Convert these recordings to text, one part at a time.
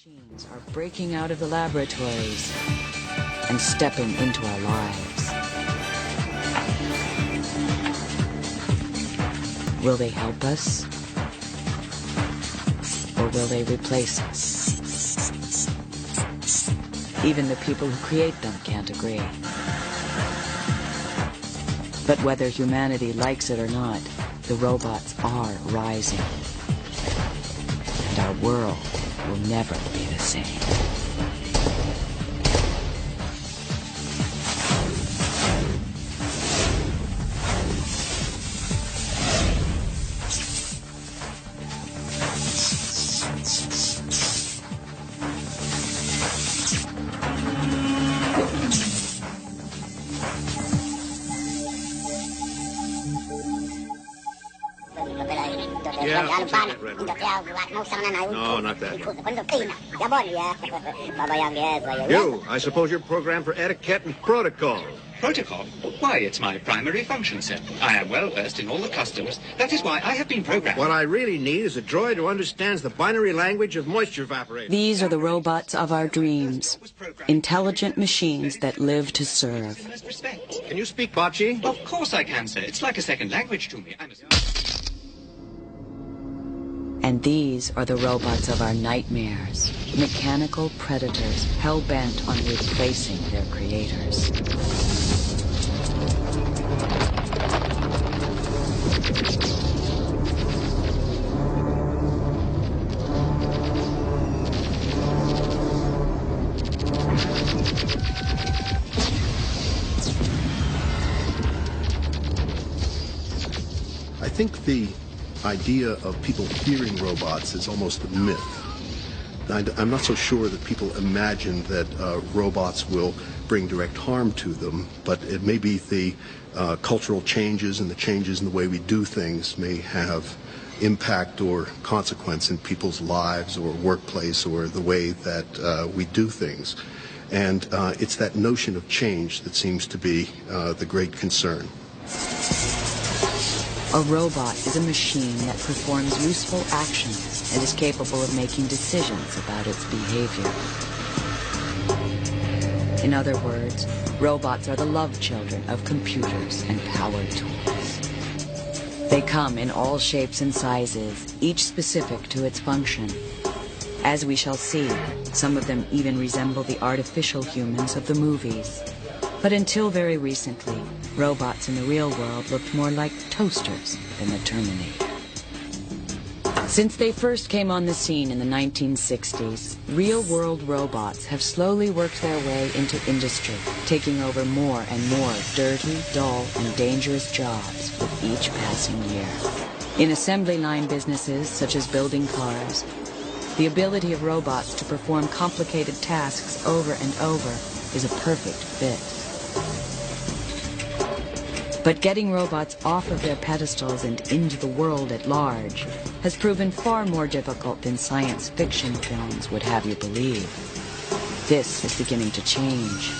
Machines are breaking out of the laboratories and stepping into our lives. Will they help us? Or will they replace us? Even the people who create them can't agree. But whether humanity likes it or not, the robots are rising. And our world will never be the same. Yeah, I'll take that red one. No, not that one. You, I suppose you're programmed for etiquette and protocol. Protocol? Why, it's my primary function, sir. I am well versed in all the customs. That is why I have been programmed. What I really need is a droid who understands the binary language of moisture evaporation. These are the robots of our dreams. Intelligent machines that live to serve. Can you speak Bocce? Of course I can, sir. It's like a second language to me. And these are the robots of our nightmares. Mechanical predators hell-bent on replacing their creators. I think the idea of people fearing robots is almost a myth. I'm not so sure that people imagine that robots will bring direct harm to them, but it may be the cultural changes and the changes in the way we do things may have impact or consequence in people's lives or workplace or the way that we do things. And it's that notion of change that seems to be the great concern. A robot is a machine that performs useful actions and is capable of making decisions about its behavior. In other words, robots are the love children of computers and power tools. They come in all shapes and sizes, each specific to its function. As we shall see, some of them even resemble the artificial humans of the movies. But until very recently, robots in the real world looked more like toasters than the Terminator. Since they first came on the scene in the 1960s, real-world robots have slowly worked their way into industry, taking over more and more dirty, dull, and dangerous jobs with each passing year. In assembly line businesses, such as building cars, the ability of robots to perform complicated tasks over and over is a perfect fit. But getting robots off of their pedestals and into the world at large has proven far more difficult than science fiction films would have you believe. This is beginning to change.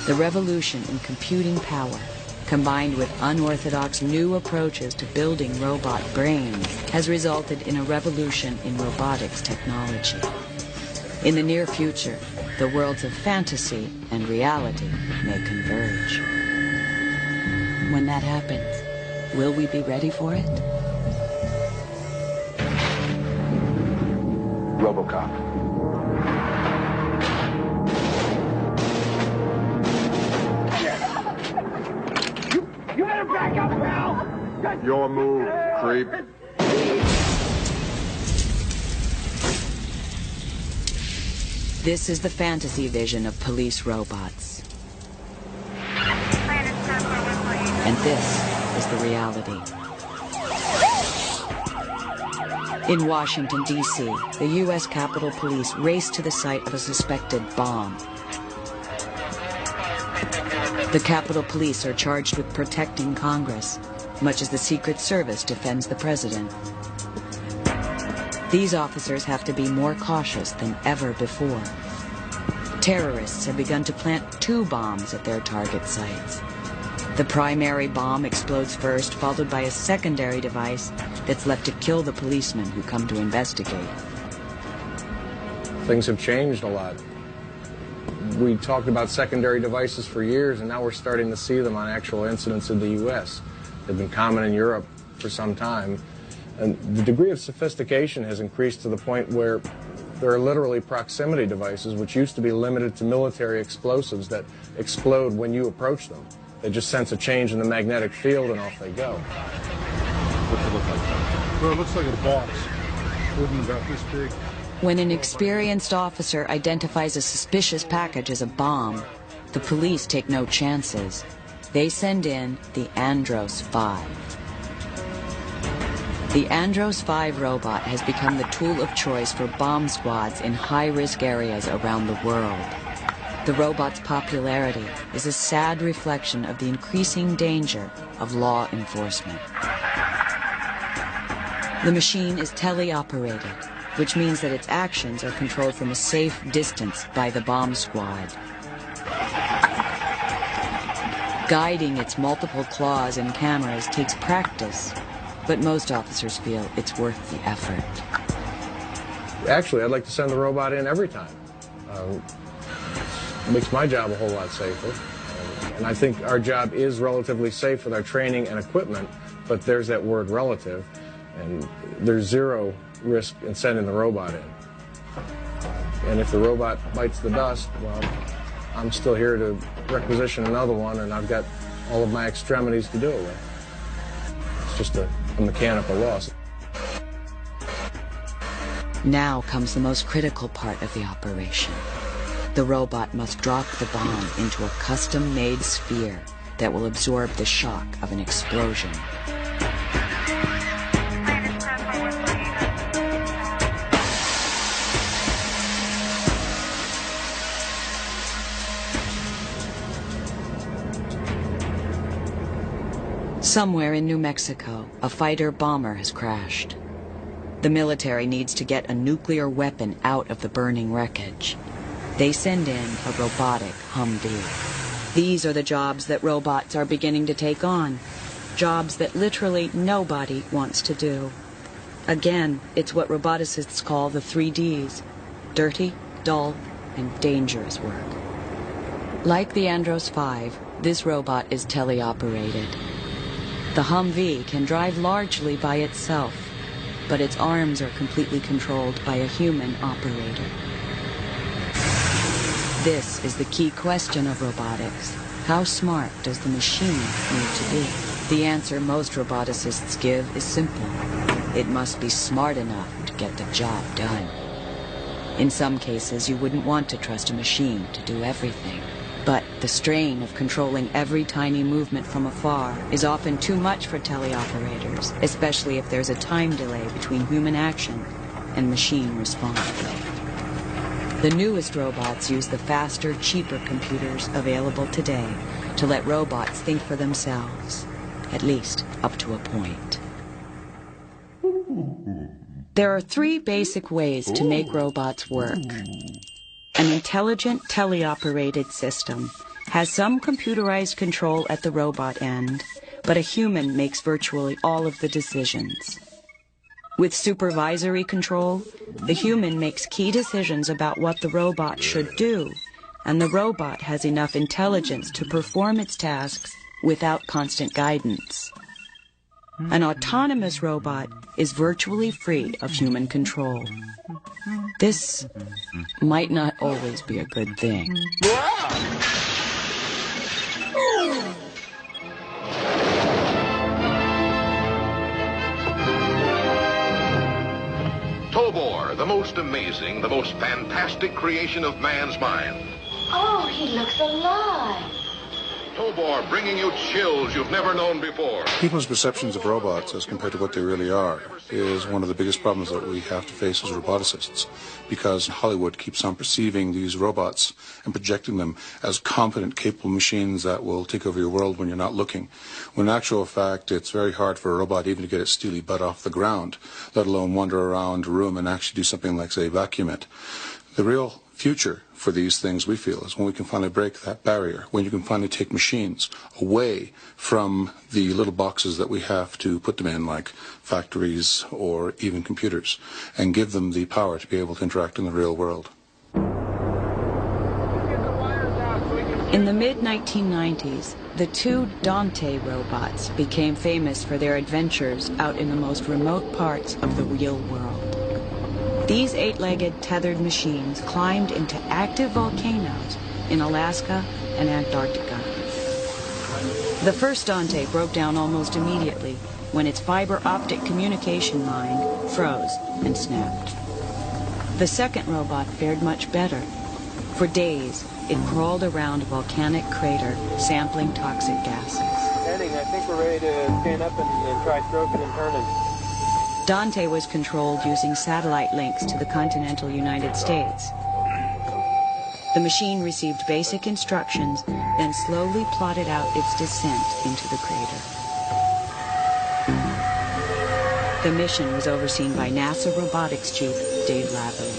The revolution in computing power, combined with unorthodox new approaches to building robot brains, has resulted in a revolution in robotics technology. In the near future, the worlds of fantasy and reality may converge. When that happens, will we be ready for it? RoboCop. You better back up, pal! Your move, creep. This is the fantasy vision of police robots. And this is the reality. In Washington, D.C., the U.S. Capitol Police raced to the site of a suspected bomb. The Capitol Police are charged with protecting Congress, much as the Secret Service defends the president. These officers have to be more cautious than ever before. Terrorists have begun to plant 2 bombs at their target sites. The primary bomb explodes first, followed by a secondary device that's left to kill the policemen who come to investigate. Things have changed a lot. We talked about secondary devices for years, and now we're starting to see them on actual incidents in the U.S. They've been common in Europe for some time. And the degree of sophistication has increased to the point where there are literally proximity devices, which used to be limited to military explosives that explode when you approach them. They just sense a change in the magnetic field and off they go. What's it look like? Well, it looks like a box. Wooden about this big. When an experienced officer identifies a suspicious package as a bomb, the police take no chances. They send in the Andros 5. The Andros 5 robot has become the tool of choice for bomb squads in high-risk areas around the world. The robot's popularity is a sad reflection of the increasing danger of law enforcement. The machine is teleoperated, which means that its actions are controlled from a safe distance by the bomb squad. Guiding its multiple claws and cameras takes practice, but most officers feel it's worth the effort. Actually, I'd like to send the robot in every time. It makes my job a whole lot safer. And I think our job is relatively safe with our training and equipment, but there's that word relative, and there's zero risk in sending the robot in. And if the robot bites the dust, well, I'm still here to requisition another one, and I've got all of my extremities to do it with. It's just a mechanical loss. Now comes the most critical part of the operation. The robot must drop the bomb into a custom-made sphere that will absorb the shock of an explosion. Somewhere in New Mexico, a fighter-bomber has crashed. The military needs to get a nuclear weapon out of the burning wreckage. They send in a robotic Humvee. These are the jobs that robots are beginning to take on. Jobs that literally nobody wants to do. Again, it's what roboticists call the 3 Ds: dirty, dull, and dangerous work. Like the Andros 5, this robot is teleoperated. The Humvee can drive largely by itself, but its arms are completely controlled by a human operator. This is the key question of robotics. How smart does the machine need to be? The answer most roboticists give is simple. It must be smart enough to get the job done. In some cases, you wouldn't want to trust a machine to do everything. But the strain of controlling every tiny movement from afar is often too much for teleoperators, especially if there's a time delay between human action and machine response. The newest robots use the faster, cheaper computers available today to let robots think for themselves, at least up to a point. There are 3 basic ways to make robots work. An intelligent teleoperated system has some computerized control at the robot end, but a human makes virtually all of the decisions. With supervisory control, the human makes key decisions about what the robot should do, and the robot has enough intelligence to perform its tasks without constant guidance. An autonomous robot is virtually free of human control. This might not always be a good thing. Tobor, the most amazing, the most fantastic creation of man's mind. Oh, he looks alive. Tobor, bringing you chills you've never known before. People's perceptions of robots as compared to what they really are is one of the biggest problems that we have to face as roboticists, because Hollywood keeps on perceiving these robots and projecting them as competent, capable machines that will take over your world when you're not looking. When in actual fact, it's very hard for a robot even to get its steely butt off the ground, let alone wander around a room and actually do something like, say, vacuum it. The real future for these things, we feel, is when we can finally break that barrier, when you can finally take machines away from the little boxes that we have to put them in, like factories or even computers, and give them the power to be able to interact in the real world. In the mid-1990s, the two Dante robots became famous for their adventures out in the most remote parts of the real world. These 8-legged tethered machines climbed into active volcanoes in Alaska and Antarctica. The first Dante broke down almost immediately when its fiber optic communication line froze and snapped. The second robot fared much better. For days, it crawled around a volcanic crater, sampling toxic gases. Heading, I think we're ready to stand up and try stroking and turning. Dante was controlled using satellite links to the continental United States. The machine received basic instructions, then slowly plotted out its descent into the crater. The mission was overseen by NASA robotics chief Dave Lavery.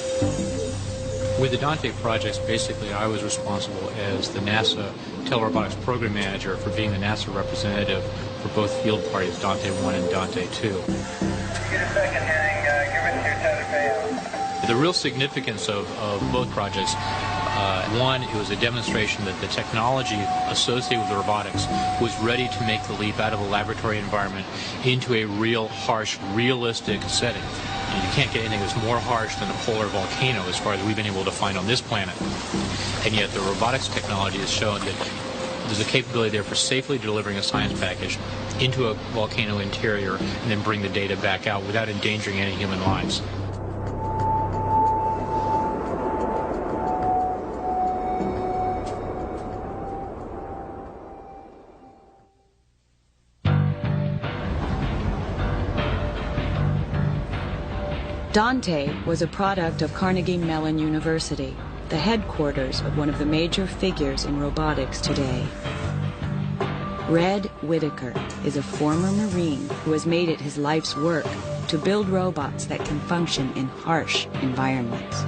With the Dante projects, basically I was responsible as the NASA telerobotics program manager for being the NASA representative for both field parties, Dante 1 and Dante 2. Get a second heading, give it to your tether payout. The real significance of both projects, one, it was a demonstration that the technology associated with the robotics was ready to make the leap out of a laboratory environment into a real, harsh, realistic setting. You can't get anything that's more harsh than a polar volcano as far as we've been able to find on this planet. And yet the robotics technology has shown that there's a capability there for safely delivering a science package into a volcano interior and then bring the data back out without endangering any human lives. Dante was a product of Carnegie Mellon University, the headquarters of one of the major figures in robotics today. Red Whittaker is a former Marine who has made it his life's work to build robots that can function in harsh environments.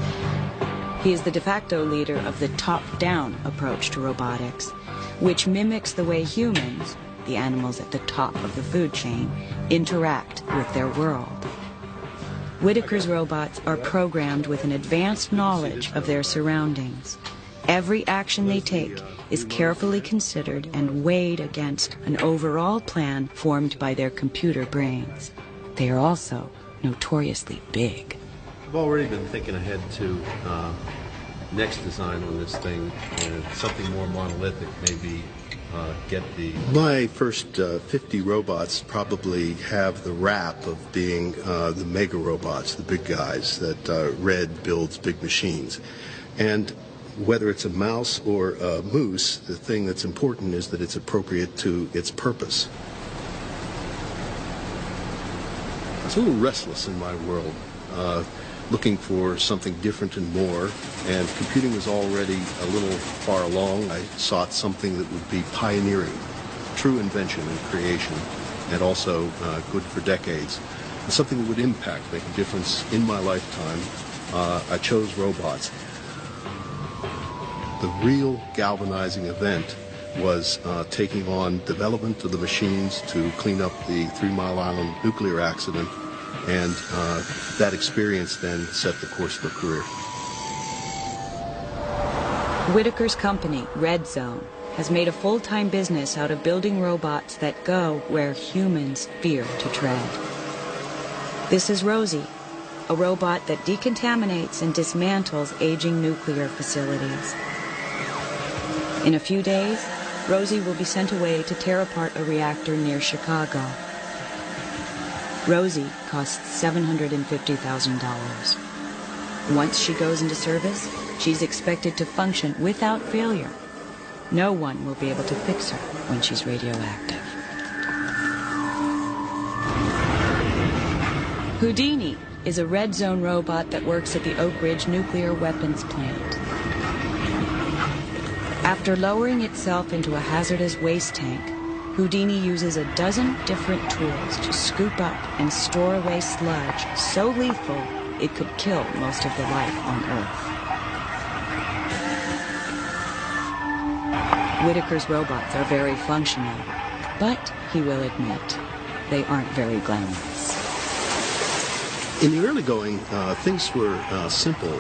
He is the de facto leader of the top-down approach to robotics, which mimics the way humans, the animals at the top of the food chain, interact with their world. Whittaker's robots are programmed with an advanced knowledge of their surroundings. Every action they take is carefully considered and weighed against an overall plan formed by their computer brains. They are also notoriously big. I've already been thinking ahead to next design on this thing, and something more monolithic, maybe get the... My first 50 robots probably have the rap of being the mega robots, the big guys that Red builds big machines. And whether it's a mouse or a moose, the thing that's important is that it's appropriate to its purpose. I was a little restless in my world, looking for something different and more, and computing was already a little far along. I sought something that would be pioneering, true invention and creation, and also good for decades, and something that would impact, make a difference in my lifetime. I chose robots. The real galvanizing event was taking on development of the machines to clean up the 3 Mile Island nuclear accident, and that experience then set the course of a career. Whittaker's company, Red Zone, has made a full-time business out of building robots that go where humans fear to tread. This is Rosie, a robot that decontaminates and dismantles aging nuclear facilities. In a few days, Rosie will be sent away to tear apart a reactor near Chicago. Rosie costs $750,000. Once she goes into service, she's expected to function without failure. No one will be able to fix her when she's radioactive. Houdini is a Red Zone robot that works at the Oak Ridge nuclear weapons plant. After lowering itself into a hazardous waste tank, Houdini uses a dozen different tools to scoop up and store away sludge so lethal it could kill most of the life on Earth. Whitaker's robots are very functional, but, he will admit, they aren't very glamorous. In the early going, things were simple.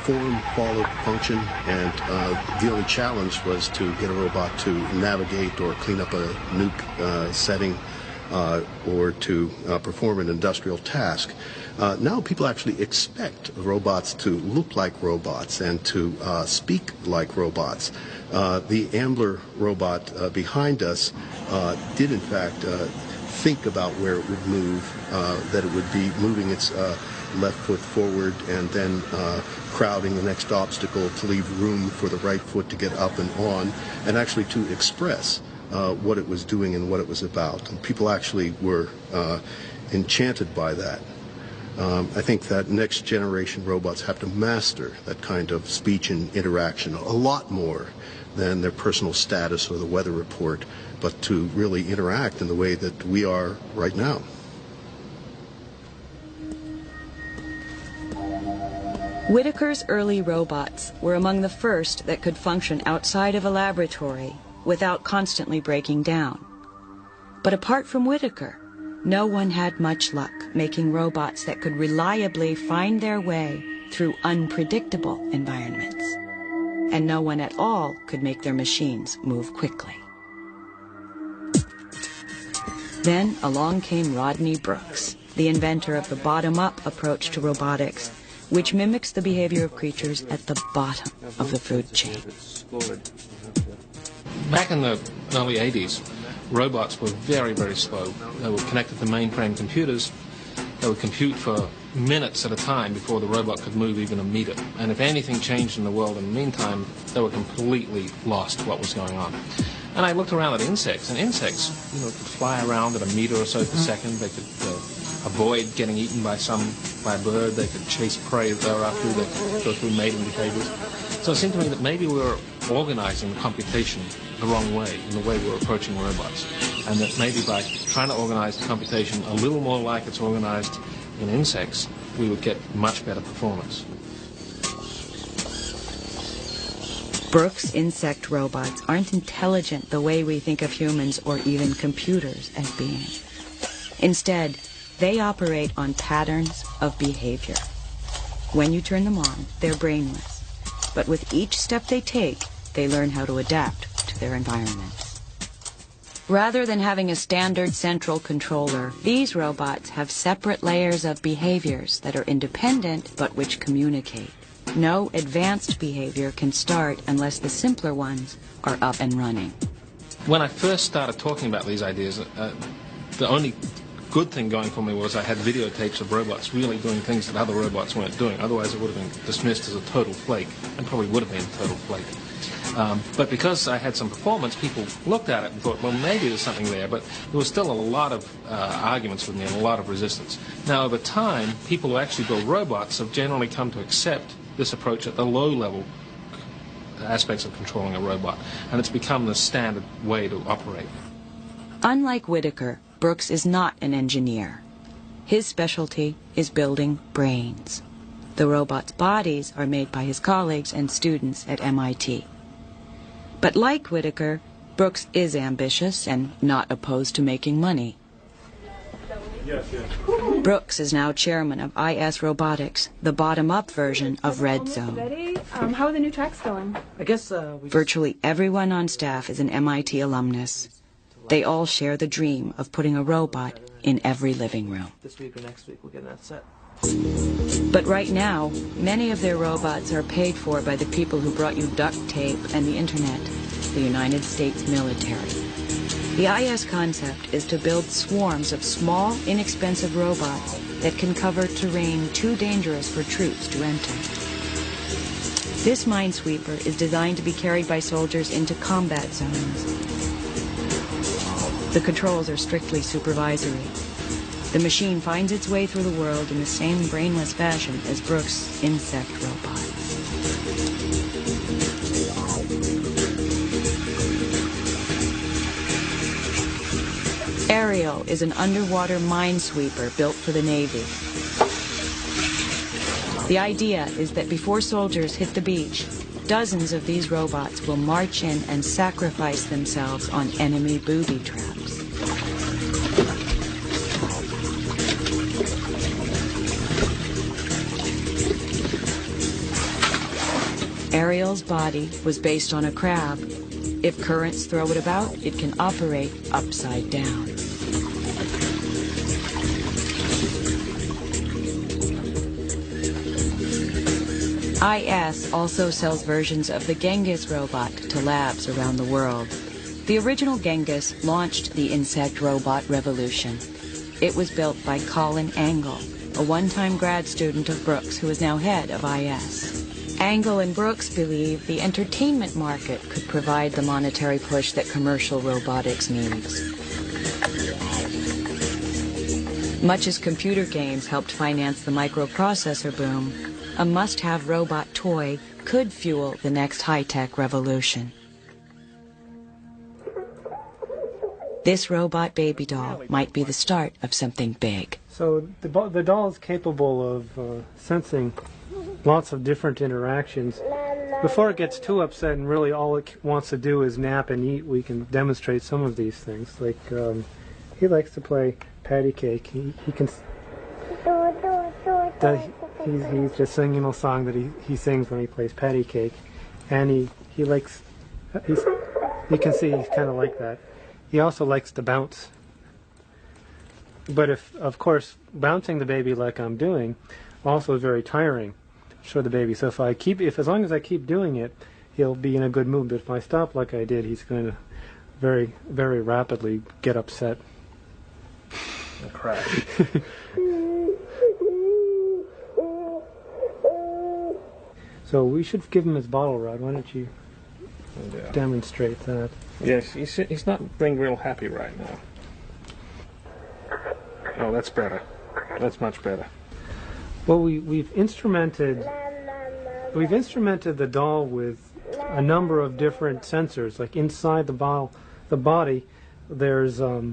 Form followed function, and the only challenge was to get a robot to navigate or clean up a nuke setting or to perform an industrial task. Now people actually expect robots to look like robots and to speak like robots. The Ambler robot behind us did in fact think about where it would move, that it would be moving its left foot forward and then crowding the next obstacle to leave room for the right foot to get up and on, and actually to express what it was doing and what it was about. And people actually were enchanted by that. I think that next generation robots have to master that kind of speech and interaction a lot more than their personal status or the weather report, but to really interact in the way that we are right now. Whitaker's early robots were among the first that could function outside of a laboratory without constantly breaking down. But apart from Whitaker, no one had much luck making robots that could reliably find their way through unpredictable environments. And no one at all could make their machines move quickly. Then along came Rodney Brooks, the inventor of the bottom-up approach to robotics, which mimics the behavior of creatures at the bottom of the food chain. Back in the early 80s, robots were very, very slow. They were connected to mainframe computers. They would compute for minutes at a time before the robot could move even a meter. And if anything changed in the world in the meantime, they were completely lost what was going on. And I looked around at insects, and insects, could fly around at a meter or so per second. They could avoid getting eaten by a bird. They could chase prey that they were after. They could go through mating behaviors. So it seemed to me that maybe we were organizing the computation the wrong way, in the way we were approaching robots. And that maybe by trying to organize the computation a little more like it's organized in insects, we would get much better performance. Brooks' insect robots aren't intelligent the way we think of humans or even computers as being. Instead, they operate on patterns of behavior. When you turn them on, they're brainless. But with each step they take, they learn how to adapt to their environments. Rather than having a standard central controller, these robots have separate layers of behaviors that are independent but which communicate. No advanced behavior can start unless the simpler ones are up and running. When I first started talking about these ideas, the only good thing going for me was I had videotapes of robots really doing things that other robots weren't doing. Otherwise, it would have been dismissed as a total flake, and probably would have been a total flake. But because I had some performance, people looked at it and thought, well, maybe there's something there. But there was still a lot of arguments with me and a lot of resistance. Now, over time, people who actually build robots have generally come to accept this approach at the low-level aspects of controlling a robot, and it's become the standard way to operate. Unlike Whitaker, Brooks is not an engineer. His specialty is building brains. The robot's bodies are made by his colleagues and students at MIT. But like Whitaker, Brooks is ambitious and not opposed to making money. Brooks is now chairman of IS Robotics, the bottom-up version of Red Zone. How are the new tracks going? I guess Virtually everyone on staff is an MIT alumnus. They all share the dream of putting a robot in every living room. This week or next week we'll get that set. But right now, many of their robots are paid for by the people who brought you duct tape and the internet, the United States military. The IS concept is to build swarms of small, inexpensive robots that can cover terrain too dangerous for troops to enter. This minesweeper is designed to be carried by soldiers into combat zones. The controls are strictly supervisory. The machine finds its way through the world in the same brainless fashion as Brooks' insect robots. Ariel is an underwater minesweeper built for the Navy. The idea is that before soldiers hit the beach, dozens of these robots will march in and sacrifice themselves on enemy booby traps. Ariel's body was based on a crab. If currents throw it about, it can operate upside down. IS also sells versions of the Genghis robot to labs around the world. The original Genghis launched the insect robot revolution. It was built by Colin Angle, a one-time grad student of Brooks who is now head of IS. Angle and Brooks believe the entertainment market could provide the monetary push that commercial robotics needs. Much as computer games helped finance the microprocessor boom, a must-have robot toy could fuel the next high-tech revolution. This robot baby doll might be the start of something big. So the doll is capable of sensing lots of different interactions. Before it gets too upset and really all it wants to do is nap and eat, we can demonstrate some of these things. Like he likes to play patty cake. He can. He's just singing a song that he sings when he plays patty cake, and he likes. You can see he's kind of like that. He also likes to bounce. But of course, bouncing the baby like I'm doing also is very tiring for the baby. So as long as I keep doing it, he'll be in a good mood. But if I stop like I did, he's going to very, very rapidly get upset and crash. So we should give him his bottle rod. Why don't you demonstrate that? Yes, he's not being real happy right now. Oh, that's better. That's much better. Well, we've instrumented the doll with a number of different sensors. Like inside the body, there's a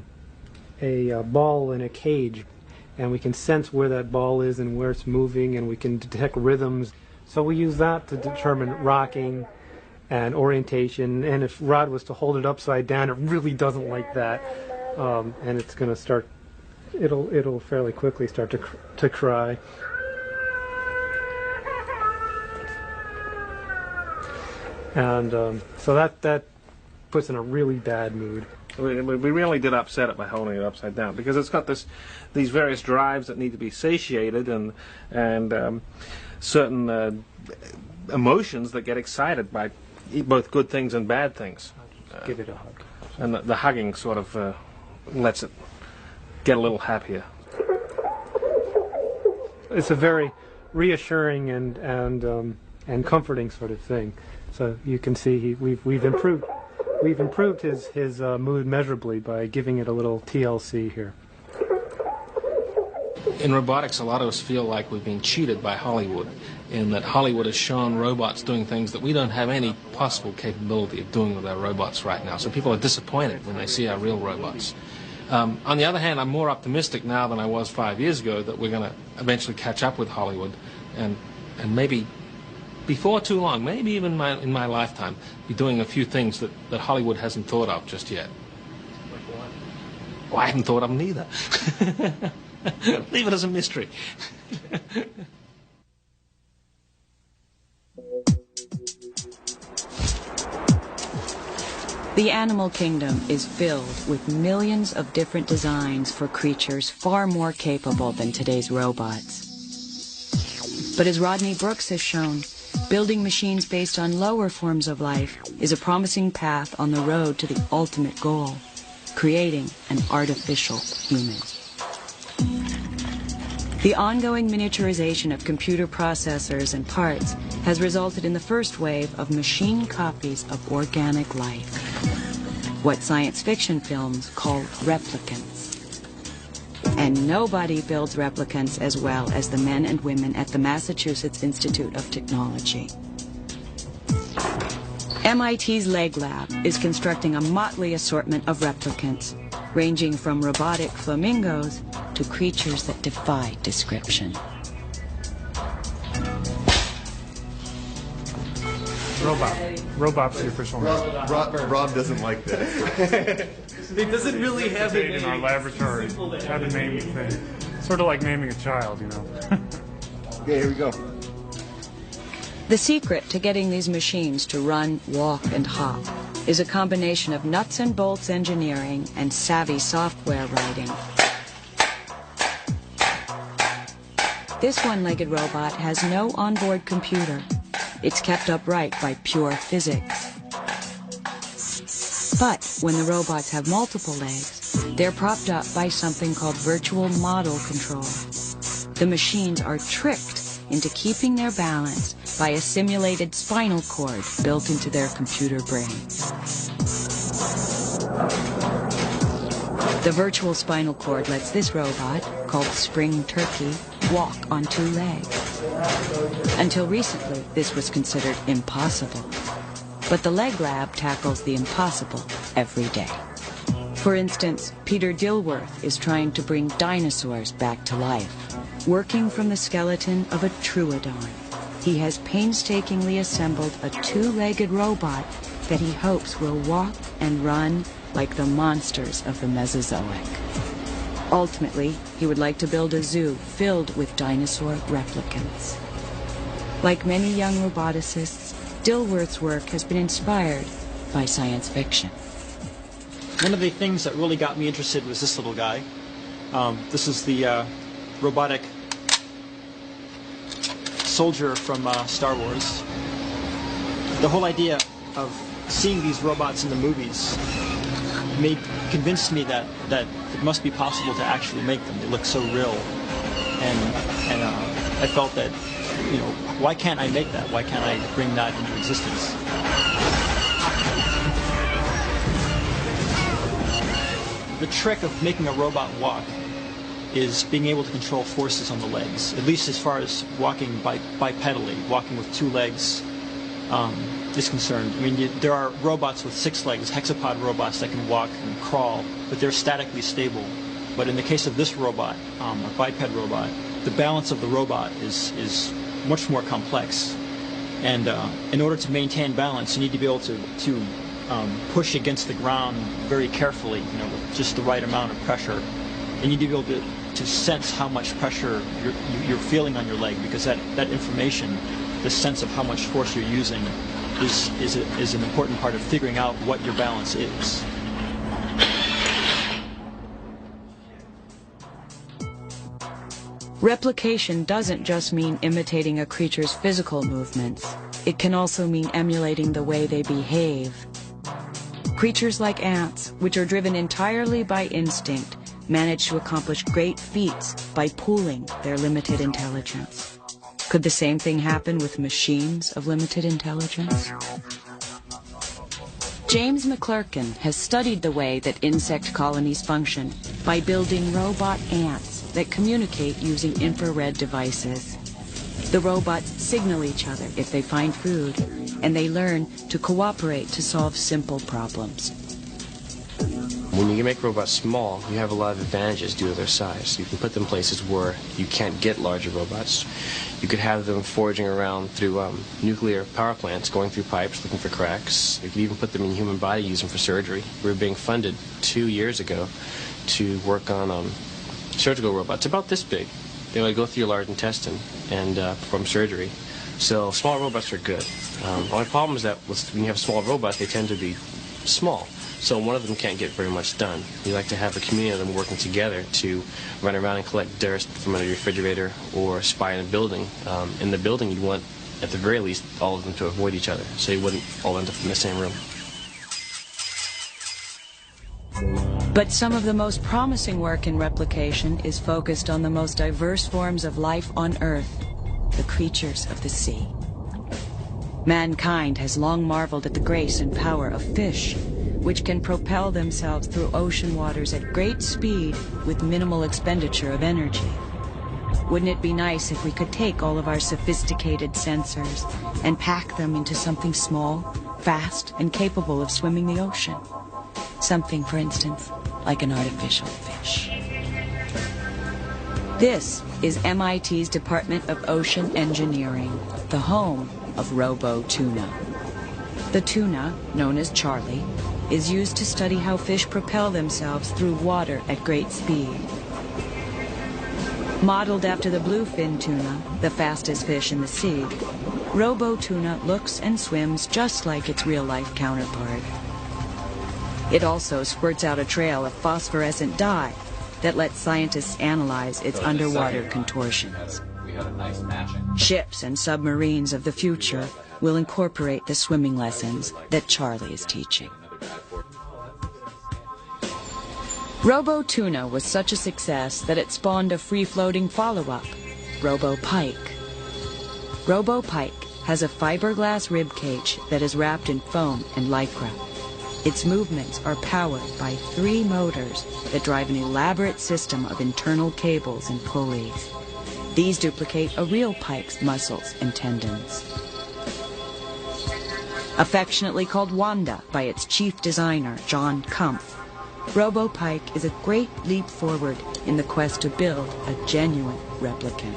ball in a cage, and we can sense where that ball is and where it's moving, and we can detect rhythms. So we use that to determine rocking and orientation. And if Rod was to hold it upside down, it really doesn't like that, and it's going to start. It'll fairly quickly start to cry. And so that puts in a really bad mood. We really did upset it by holding it upside down, because it's got these various drives that need to be satiated, and certain emotions that get excited by both good things and bad things. Give it a hug. And the hugging sort of lets it get a little happier. It's a very reassuring and comforting sort of thing. So you can see we've improved his mood measurably by giving it a little TLC here. In robotics, a lot of us feel like we've been cheated by Hollywood, in that Hollywood has shown robots doing things that we don't have any possible capability of doing with our robots right now. So people are disappointed when they see our real robots. On the other hand, I'm more optimistic now than I was 5 years ago that we're going to eventually catch up with Hollywood, and maybe before too long, maybe even in my lifetime, be doing a few things that Hollywood hasn't thought of just yet. Like what? Well, I haven't thought of them either. Leave it as a mystery. The animal kingdom is filled with millions of different designs for creatures far more capable than today's robots. But as Rodney Brooks has shown, building machines based on lower forms of life is a promising path on the road to the ultimate goal, creating an artificial human. The ongoing miniaturization of computer processors and parts has resulted in the first wave of machine copies of organic life, what science fiction films call replicants. And nobody builds replicants as well as the men and women at the Massachusetts Institute of Technology. MIT's Leg Lab is constructing a motley assortment of replicants, ranging from robotic flamingos to creatures that defy description. Robot's the official name. Rob doesn't like that. It doesn't really have a name. In our laboratory, have a naming thing. Sort of like naming a child, you know. Okay, here we go. The secret to getting these machines to run, walk, and hop is a combination of nuts and bolts engineering and savvy software writing. This one-legged robot has no onboard computer. It's kept upright by pure physics. But when the robots have multiple legs, they're propped up by something called virtual model control. The machines are tricked into keeping their balance by a simulated spinal cord built into their computer brains. The virtual spinal cord lets this robot, called Spring Turkey, walk on 2 legs. Until recently, this was considered impossible. But the Leg Lab tackles the impossible every day. For instance, Peter Dilworth is trying to bring dinosaurs back to life. Working from the skeleton of a troodon, he has painstakingly assembled a 2-legged robot that he hopes will walk and run like the monsters of the Mesozoic. Ultimately, he would like to build a zoo filled with dinosaur replicants. Like many young roboticists, Dilworth's work has been inspired by science fiction. One of the things that really got me interested was this little guy. This is the robotic soldier from Star Wars. The whole idea of seeing these robots in the movies convinced me that it must be possible to actually make them. They look so real, and I felt that, you know, why can't I make that? Why can't I bring that into existence? The trick of making a robot walk is being able to control forces on the legs, at least as far as walking bipedally, walking with 2 legs is concerned. I mean, there are robots with 6 legs, hexapod robots that can walk and crawl, but they're statically stable. But in the case of this robot, a biped robot, the balance of the robot is much more complex. And in order to maintain balance, you need to be able to push against the ground very carefully, you know, with just the right amount of pressure. And you need to be able to sense how much pressure you're feeling on your leg, because that information, the sense of how much force you're using, is an important part of figuring out what your balance is. Replication doesn't just mean imitating a creature's physical movements. It can also mean emulating the way they behave. Creatures like ants, which are driven entirely by instinct, manage to accomplish great feats by pooling their limited intelligence. Could the same thing happen with machines of limited intelligence? James McClurkin has studied the way that insect colonies function by building robot ants that communicate using infrared devices. The robots signal each other if they find food, and they learn to cooperate to solve simple problems. When you make robots small, you have a lot of advantages due to their size. You can put them places where you can't get larger robots. You could have them foraging around through nuclear power plants, going through pipes, looking for cracks. You could even put them in the human body, use them for surgery. We were being funded 2 years ago to work on surgical robots about this big. They would go through your large intestine and perform surgery. So small robots are good. The only problem is that when you have small robots, they tend to be small. So one of them can't get very much done. You like to have a community of them working together to run around and collect dirt from under your refrigerator or spy in a building. In the building, you'd want, at the very least, all of them to avoid each other, so you wouldn't all end up in the same room. But some of the most promising work in replication is focused on the most diverse forms of life on Earth, the creatures of the sea. Mankind has long marveled at the grace and power of fish, which can propel themselves through ocean waters at great speed with minimal expenditure of energy. Wouldn't it be nice if we could take all of our sophisticated sensors and pack them into something small, fast, and capable of swimming the ocean? Something, for instance, like an artificial fish. This is MIT's Department of Ocean Engineering, the home of Robo Tuna. The tuna, known as Charlie, is used to study how fish propel themselves through water at great speed. Modeled after the bluefin tuna, the fastest fish in the sea, robo-tuna looks and swims just like its real-life counterpart. It also squirts out a trail of phosphorescent dye that lets scientists analyze its underwater contortions. Ships and submarines of the future will incorporate the swimming lessons that Charlie is teaching. Robo-tuna was such a success that it spawned a free-floating follow-up, Robo-pike. Robo-pike has a fiberglass rib cage that is wrapped in foam and lycra. Its movements are powered by 3 motors that drive an elaborate system of internal cables and pulleys. These duplicate a real pike's muscles and tendons. Affectionately called Wanda by its chief designer, John Kumpf, Robo-pike is a great leap forward in the quest to build a genuine replicant.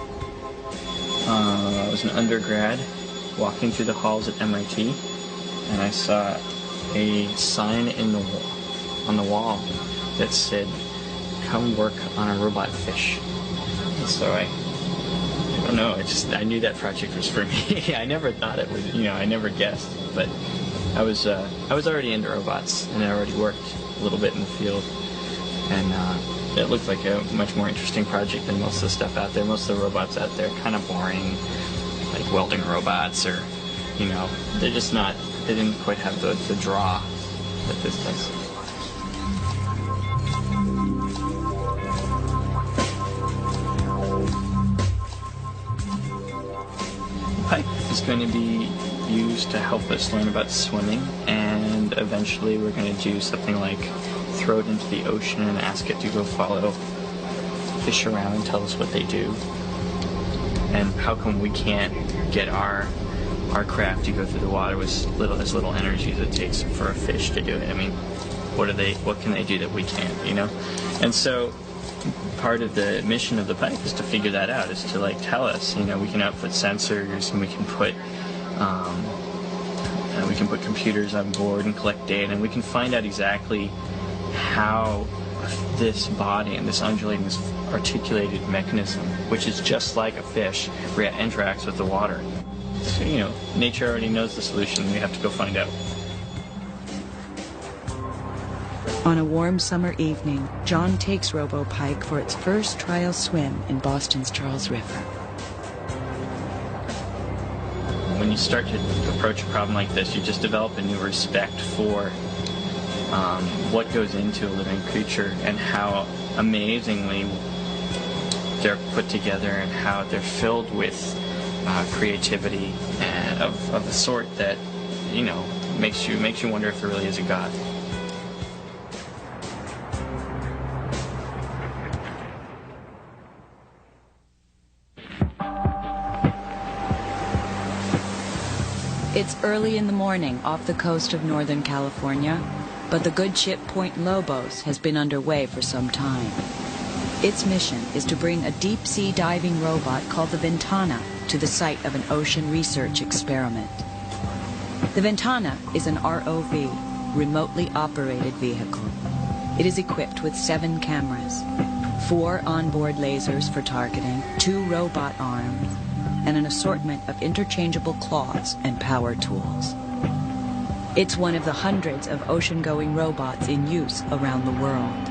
I was an undergrad walking through the halls at MIT, and I saw a sign on the wall that said, "Come work on a robot fish." And so I don't know, I knew that project was for me. I never thought it would, I never guessed, but I was already into robots, and I already worked a little bit in the field, and it looked like a much more interesting project than most of the stuff out there. Most of the robots out there are kind of boring, like welding robots, or they're just not, they didn't quite have the draw that this does. Pike is going to be used to help us learn about swimming, and eventually we're going to do something like throw it into the ocean and ask it to go follow fish around and tell us what they do. And how come we can't get our craft to go through the water with as little energy as it takes for a fish to do it? I mean, what can they do that we can't, And so part of the mission of the Pike is to figure that out, is to tell us, we can output sensors, and we can put computers on board and collect data, and we can find out exactly how this body and this undulating, this articulated mechanism, which is just like a fish, interacts with the water. So, nature already knows the solution. We have to go find out. On a warm summer evening, John takes Robo-pike for its first trial swim in Boston's Charles River. When you start to approach a problem like this, you just develop a new respect for what goes into a living creature, and how amazingly they're put together, and how they're filled with creativity and of the sort that makes you wonder if there really is a God. It's early in the morning off the coast of Northern California, but the good ship Point Lobos has been underway for some time. Its mission is to bring a deep-sea diving robot called the Ventana to the site of an ocean research experiment. The Ventana is an ROV, remotely operated vehicle. It is equipped with 7 cameras, 4 onboard lasers for targeting, 2 robot arms, and an assortment of interchangeable claws and power tools. It's one of the hundreds of ocean-going robots in use around the world.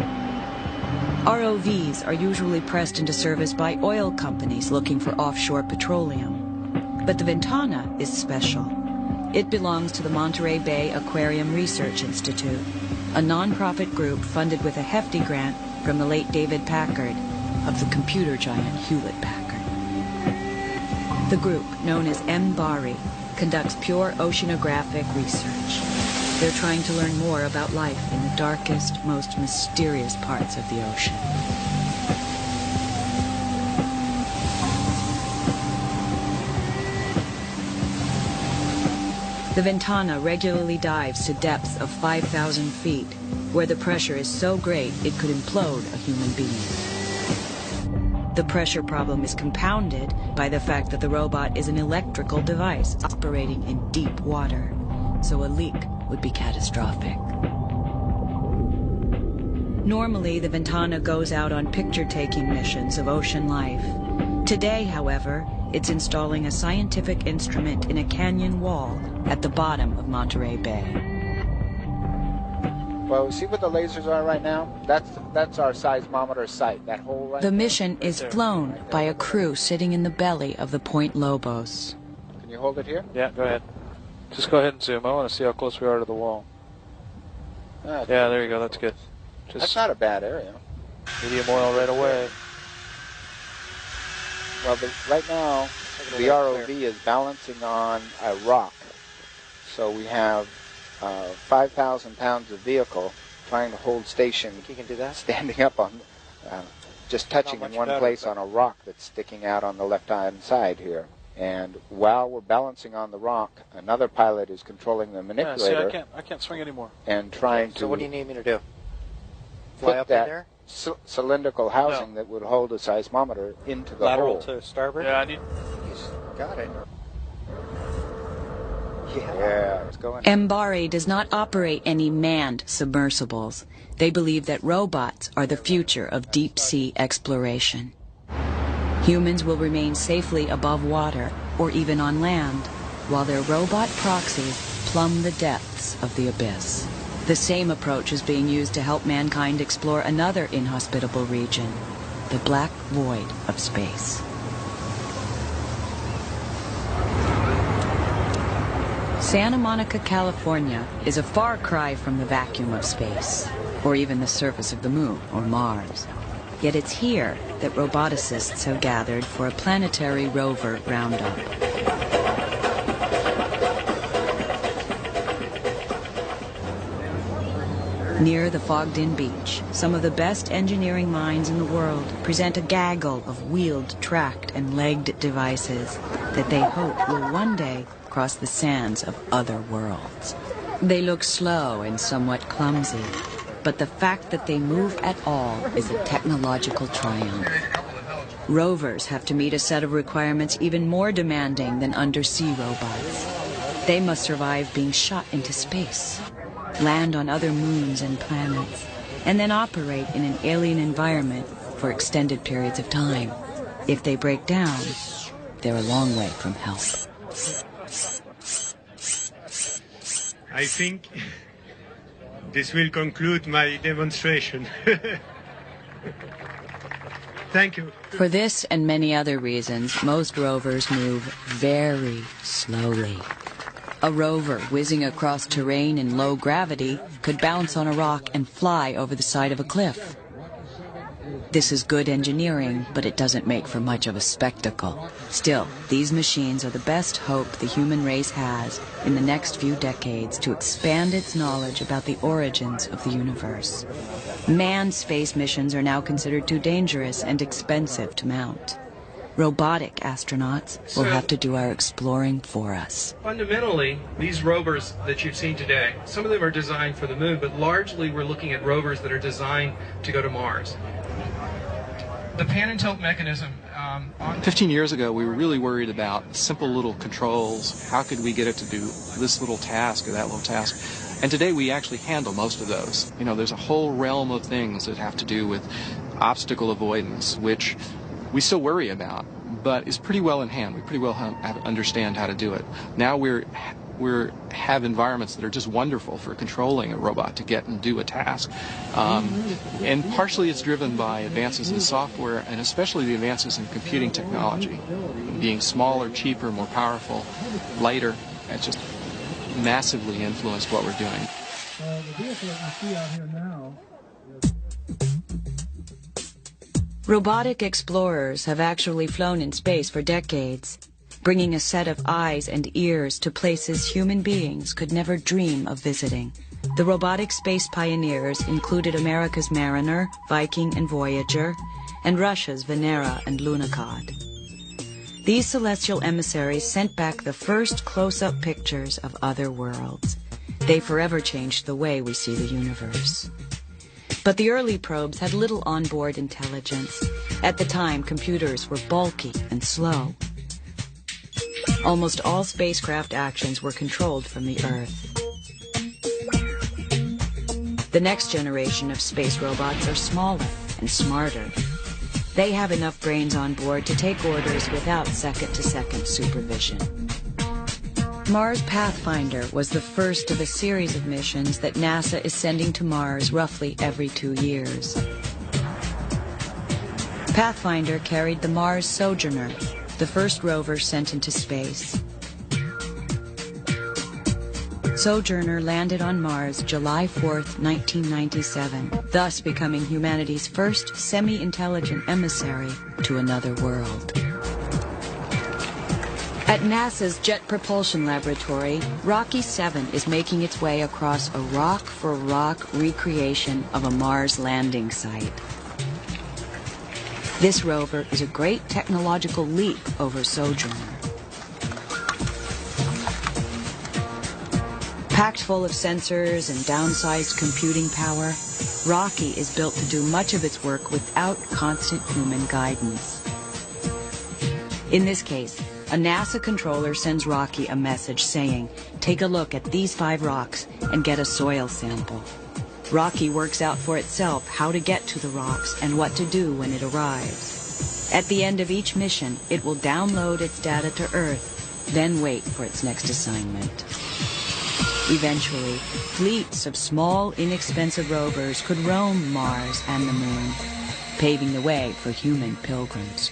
ROVs are usually pressed into service by oil companies looking for offshore petroleum. But the Ventana is special. It belongs to the Monterey Bay Aquarium Research Institute, a nonprofit group funded with a hefty grant from the late David Packard of the computer giant Hewlett-Packard. The group, known as MBARI, conducts pure oceanographic research. They're trying to learn more about life in the darkest, most mysterious parts of the ocean. The Ventana regularly dives to depths of 5,000 feet, where the pressure is so great it could implode a human being. The pressure problem is compounded by the fact that the robot is an electrical device operating in deep water. so a leak would be catastrophic. Normally, the Ventana goes out on picture-taking missions of ocean life. Today, however, it's installing a scientific instrument in a canyon wall at the bottom of Monterey Bay. Well, see what the lasers are right now? That's our seismometer site, that hole right The there. mission is flown by a crew sitting in the belly of the Point Lobos. Can you hold it here? Yeah, go ahead. Just go ahead and zoom. I want to see how close we are to the wall. Yeah, there you go. That's good. That's not a bad area. Medium oil right away. Well, right now, the ROV is balancing on a rock. So we have 5,000 pounds of vehicle trying to hold station. You can do that? Standing up on, just touching in one place on a rock that's sticking out on the left-hand side here. And while we're balancing on the rock, another pilot is controlling the manipulator. Yeah, see, I can't swing anymore. And trying to. So what do you need me to do? Fly put up that in there? Cylindrical housing that would hold a seismometer into the Lateral hole. to starboard? Yeah, I need. Got it. Yeah, it's going. Mbari does not operate any manned submersibles. They believe that robots are the future of deep-sea exploration. Humans will remain safely above water or even on land, while their robot proxies plumb the depths of the abyss. The same approach is being used to help mankind explore another inhospitable region, the black void of space. Santa Monica, California is a far cry from the vacuum of space, or even the surface of the moon or Mars. Yet it's here that roboticists have gathered for a planetary rover roundup. Near the fogged-in beach, some of the best engineering minds in the world present a gaggle of wheeled, tracked, and legged devices that they hope will one day cross the sands of other worlds. They look slow and somewhat clumsy, but the fact that they move at all is a technological triumph. Rovers have to meet a set of requirements even more demanding than undersea robots. They must survive being shot into space, land on other moons and planets, and then operate in an alien environment for extended periods of time. If they break down, they're a long way from help. I think this will conclude my demonstration. Thank you. For this and many other reasons, most rovers move very slowly. A rover whizzing across terrain in low gravity could bounce on a rock and fly over the side of a cliff. This is good engineering, but it doesn't make for much of a spectacle. Still, these machines are the best hope the human race has in the next few decades to expand its knowledge about the origins of the universe. Manned space missions are now considered too dangerous and expensive to mount. Robotic astronauts will have to do our exploring for us. Fundamentally, these rovers that you've seen today, some of them are designed for the moon, but largely we're looking at rovers that are designed to go to Mars. The pan and tilt mechanism. 15 years ago, we were really worried about simple little controls. How could we get it to do this little task or that little task? And today we actually handle most of those. You know, there's a whole realm of things that have to do with obstacle avoidance, which we still worry about, but is pretty well in hand. We pretty well understand how to do it. Now we have environments that are just wonderful for controlling a robot to get and do a task. And partially it's driven by advances in software and especially the advances in computing technology. Being smaller, cheaper, more powerful, lighter, it's just massively influenced what we're doing. The vehicle that you see out here now. Robotic explorers have actually flown in space for decades, bringing a set of eyes and ears to places human beings could never dream of visiting. The robotic space pioneers included America's Mariner, Viking, and Voyager, and Russia's Venera and Lunokhod. These celestial emissaries sent back the first close-up pictures of other worlds. They forever changed the way we see the universe. But the early probes had little onboard intelligence. At the time, computers were bulky and slow. Almost all spacecraft actions were controlled from the Earth. The next generation of space robots are smaller and smarter. They have enough brains on board to take orders without second-to-second supervision. Mars Pathfinder was the first of a series of missions that NASA is sending to Mars roughly every 2 years. Pathfinder carried the Mars Sojourner, the first rover sent into space. Sojourner landed on Mars July 4th, 1997, thus becoming humanity's first semi-intelligent emissary to another world. At NASA's Jet Propulsion Laboratory, Rocky 7 is making its way across a rock-for-rock recreation of a Mars landing site. This rover is a great technological leap over Sojourner. Packed full of sensors and downsized computing power, Rocky is built to do much of its work without constant human guidance. In this case, a NASA controller sends Rocky a message saying, "Take a look at these 5 rocks and get a soil sample." Rocky works out for itself how to get to the rocks and what to do when it arrives. At the end of each mission, it will download its data to Earth, then wait for its next assignment. Eventually, fleets of small, inexpensive rovers could roam Mars and the Moon, paving the way for human pilgrims.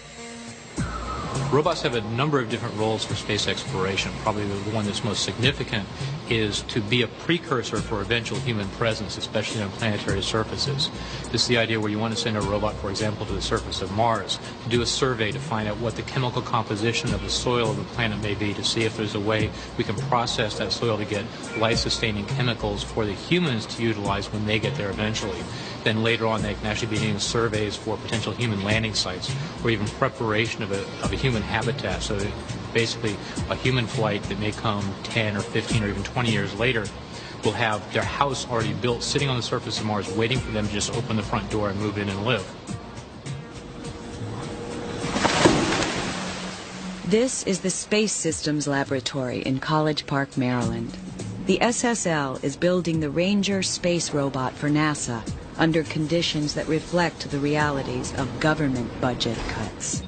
Robots have a number of different roles for space exploration. Probably the one that's most significant is to be a precursor for eventual human presence, especially on planetary surfaces. This is the idea where you want to send a robot, for example, to the surface of Mars to do a survey to find out what the chemical composition of the soil of the planet may be, to see if there's a way we can process that soil to get life-sustaining chemicals for the humans to utilize when they get there eventually. Then later on, they can actually be doing surveys for potential human landing sites or even preparation of a human habitat. So that basically a human flight that may come 10 or 15 or even 20 years later will have their house already built, sitting on the surface of Mars, waiting for them to just open the front door and move in and live. This is the Space Systems Laboratory in College Park, Maryland. The SSL is building the Ranger space robot for NASA under conditions that reflect the realities of government budget cuts.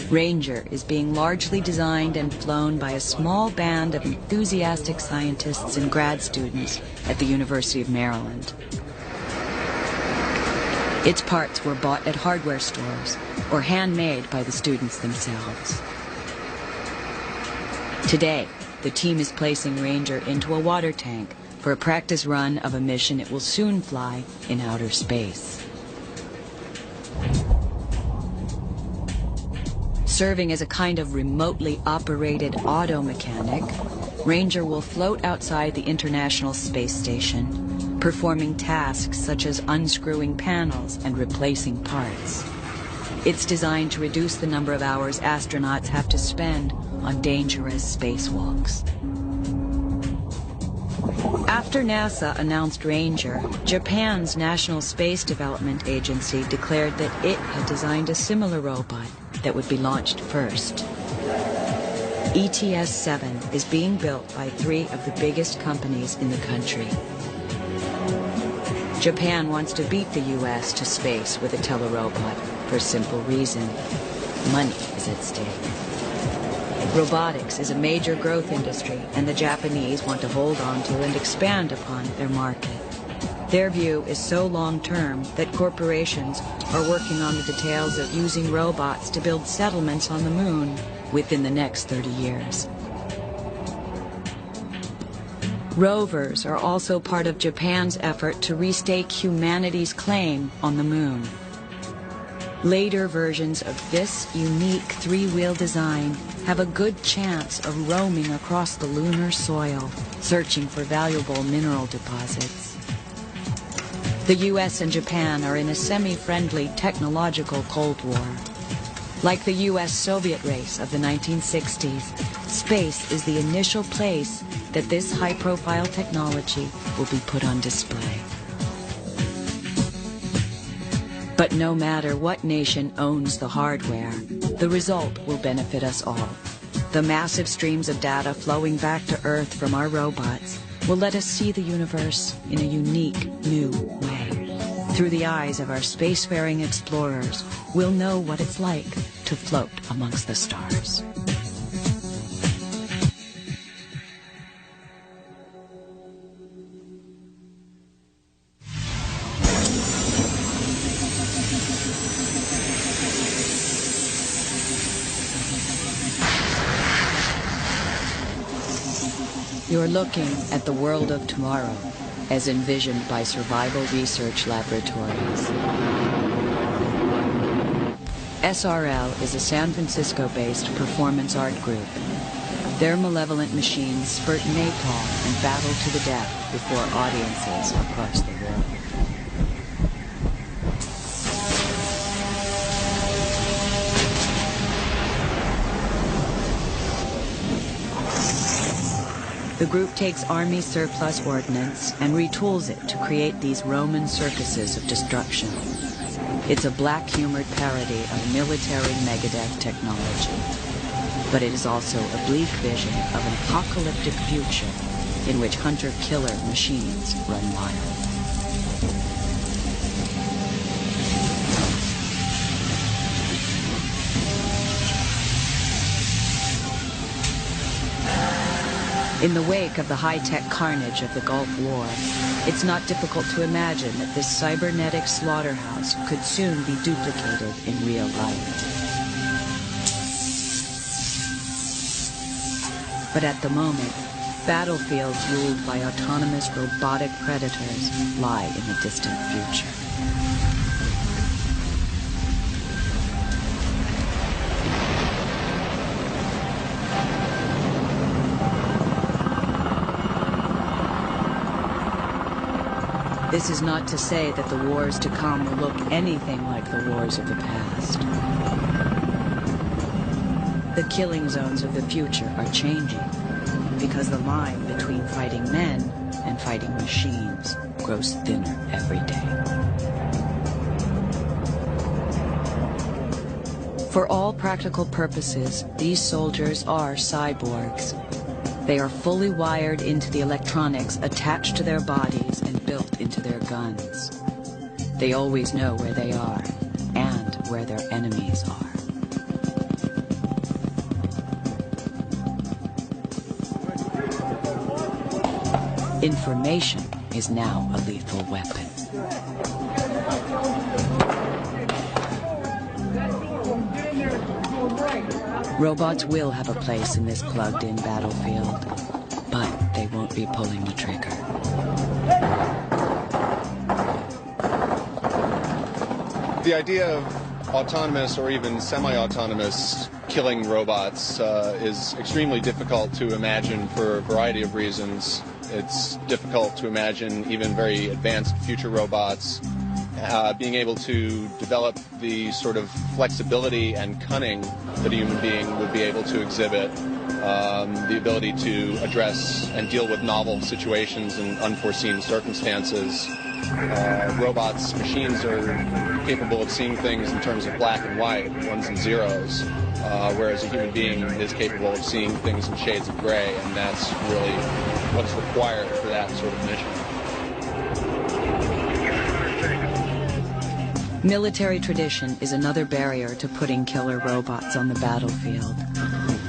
Ranger is being largely designed and flown by a small band of enthusiastic scientists and grad students at the University of Maryland. Its parts were bought at hardware stores or handmade by the students themselves. Today, the team is placing Ranger into a water tank for a practice run of a mission it will soon fly in outer space. Serving as a kind of remotely operated auto mechanic, Ranger will float outside the International Space Station, performing tasks such as unscrewing panels and replacing parts. It's designed to reduce the number of hours astronauts have to spend on dangerous spacewalks. After NASA announced Ranger, Japan's National Space Development Agency declared that it had designed a similar robot that would be launched first. ETS-7 is being built by 3 of the biggest companies in the country. Japan wants to beat the U.S. to space with a telerobot for a simple reason: money is at stake. Robotics is a major growth industry, and the Japanese want to hold on to and expand upon their market. Their view is so long-term that corporations are working on the details of using robots to build settlements on the moon within the next 30 years. Rovers are also part of Japan's effort to restake humanity's claim on the moon. Later versions of this unique 3-wheel design have a good chance of roaming across the lunar soil, searching for valuable mineral deposits. The U.S. and Japan are in a semi-friendly technological Cold War. Like the U.S.-Soviet race of the 1960s, space is the initial place that this high-profile technology will be put on display. But no matter what nation owns the hardware, the result will benefit us all. The massive streams of data flowing back to Earth from our robots will let us see the universe in a unique, new way. Through the eyes of our spacefaring explorers, we'll know what it's like to float amongst the stars. You're looking at the world of tomorrow, as envisioned by survival research laboratories. SRL is a San Francisco-based performance art group. Their malevolent machines spurt napalm and battle to the death before audiences across the world. The group takes Army surplus ordnance and retools it to create these Roman circuses of destruction. It's a black humored parody of military Megadeth technology. But it is also a bleak vision of an apocalyptic future in which hunter-killer machines run wild. In the wake of the high-tech carnage of the Gulf War, it's not difficult to imagine that this cybernetic slaughterhouse could soon be duplicated in real life. But at the moment, battlefields ruled by autonomous robotic predators lie in the distant future. This is not to say that the wars to come will look anything like the wars of the past. The killing zones of the future are changing because the line between fighting men and fighting machines grows thinner every day. For all practical purposes, these soldiers are cyborgs. They are fully wired into the electronics attached to their bodies and built into their guns. They always know where they are and where their enemies are. Information is now a lethal weapon. Robots will have a place in this plugged-in battlefield, but they won't be pulling the trigger. The idea of autonomous or even semi-autonomous killing robots is extremely difficult to imagine for a variety of reasons. It's difficult to imagine even very advanced future robots being able to develop the sort of flexibility and cunning that a human being would be able to exhibit, the ability to address and deal with novel situations and unforeseen circumstances. Robots, machines are capable of seeing things in terms of black and white, ones and zeros, whereas a human being is capable of seeing things in shades of gray, and that's really what's required for that sort of mission. Military tradition is another barrier to putting killer robots on the battlefield.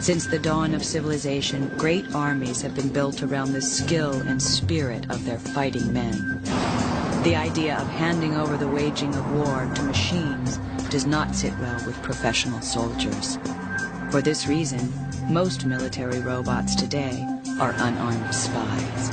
Since the dawn of civilization, great armies have been built around the skill and spirit of their fighting men. The idea of handing over the waging of war to machines does not sit well with professional soldiers. For this reason, most military robots today are unarmed spies.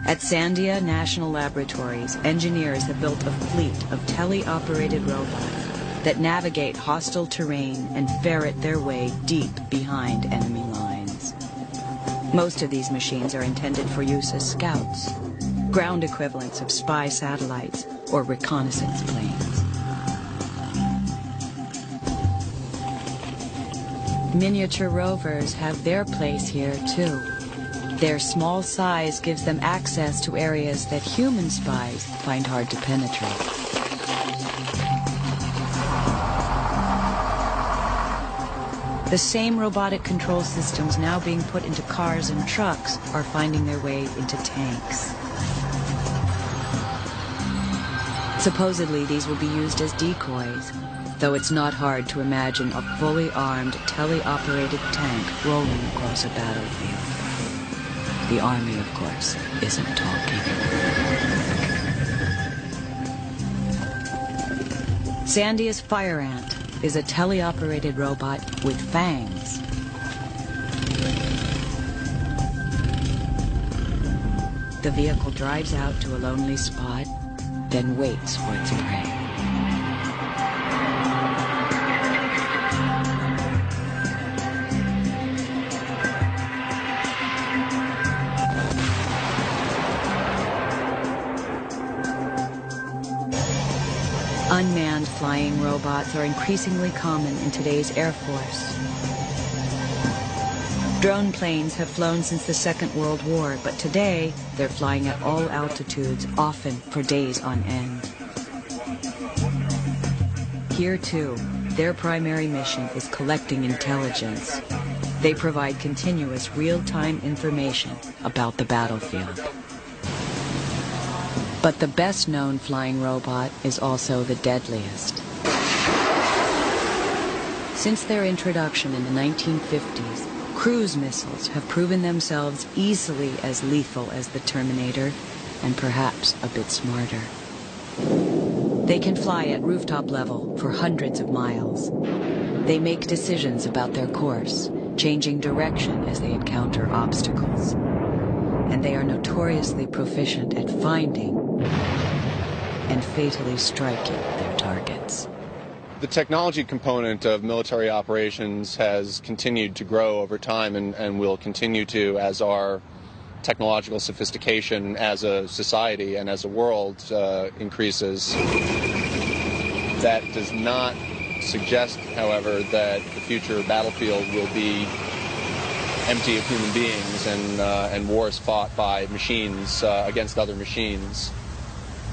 At Sandia National Laboratories, engineers have built a fleet of tele-operated robots that navigate hostile terrain and ferret their way deep behind enemy lines. Most of these machines are intended for use as scouts, ground equivalents of spy satellites or reconnaissance planes. Miniature rovers have their place here too. Their small size gives them access to areas that human spies find hard to penetrate. The same robotic control systems now being put into cars and trucks are finding their way into tanks. Supposedly, these will be used as decoys, though it's not hard to imagine a fully armed, tele-operated tank rolling across a battlefield. The Army, of course, isn't talking. Sandia's Fire Ant is a tele-operated robot with fangs. The vehicle drives out to a lonely spot, then waits for its prey. Unmanned flying robots are increasingly common in today's Air Force. Drone planes have flown since the Second World War, but today they're flying at all altitudes, often for days on end. Here too, their primary mission is collecting intelligence. They provide continuous real-time information about the battlefield. But the best-known flying robot is also the deadliest. Since their introduction in the 1950s, cruise missiles have proven themselves easily as lethal as the Terminator, and perhaps a bit smarter. They can fly at rooftop level for hundreds of miles. They make decisions about their course, changing direction as they encounter obstacles. And they are notoriously proficient at finding and fatally striking their targets. The technology component of military operations has continued to grow over time and will continue to as our technological sophistication as a society and as a world increases. That does not suggest, however, that the future battlefield will be empty of human beings and wars fought by machines against other machines.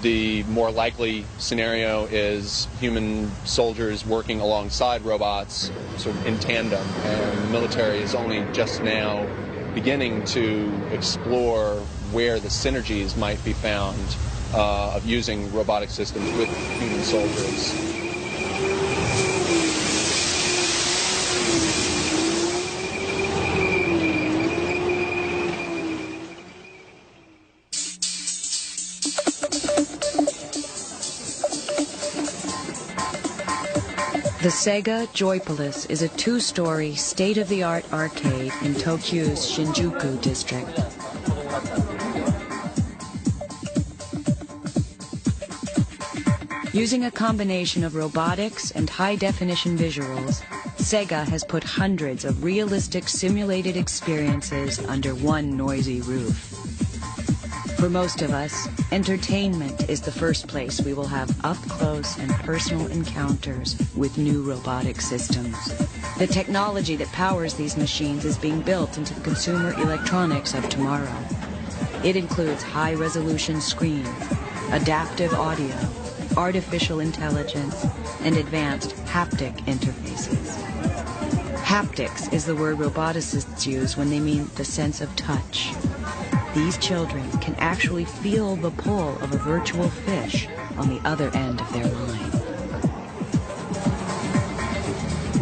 The more likely scenario is human soldiers working alongside robots, sort of in tandem, and the military is only just now beginning to explore where the synergies might be found of using robotic systems with human soldiers. The Sega Joypolis is a two-story, state-of-the-art arcade in Tokyo's Shinjuku district. Using a combination of robotics and high-definition visuals, Sega has put hundreds of realistic simulated experiences under one noisy roof. For most of us, entertainment is the first place we will have up-close and personal encounters with new robotic systems. The technology that powers these machines is being built into the consumer electronics of tomorrow. It includes high-resolution screens, adaptive audio, artificial intelligence, and advanced haptic interfaces. Haptics is the word roboticists use when they mean the sense of touch. These children can actually feel the pull of a virtual fish on the other end of their line.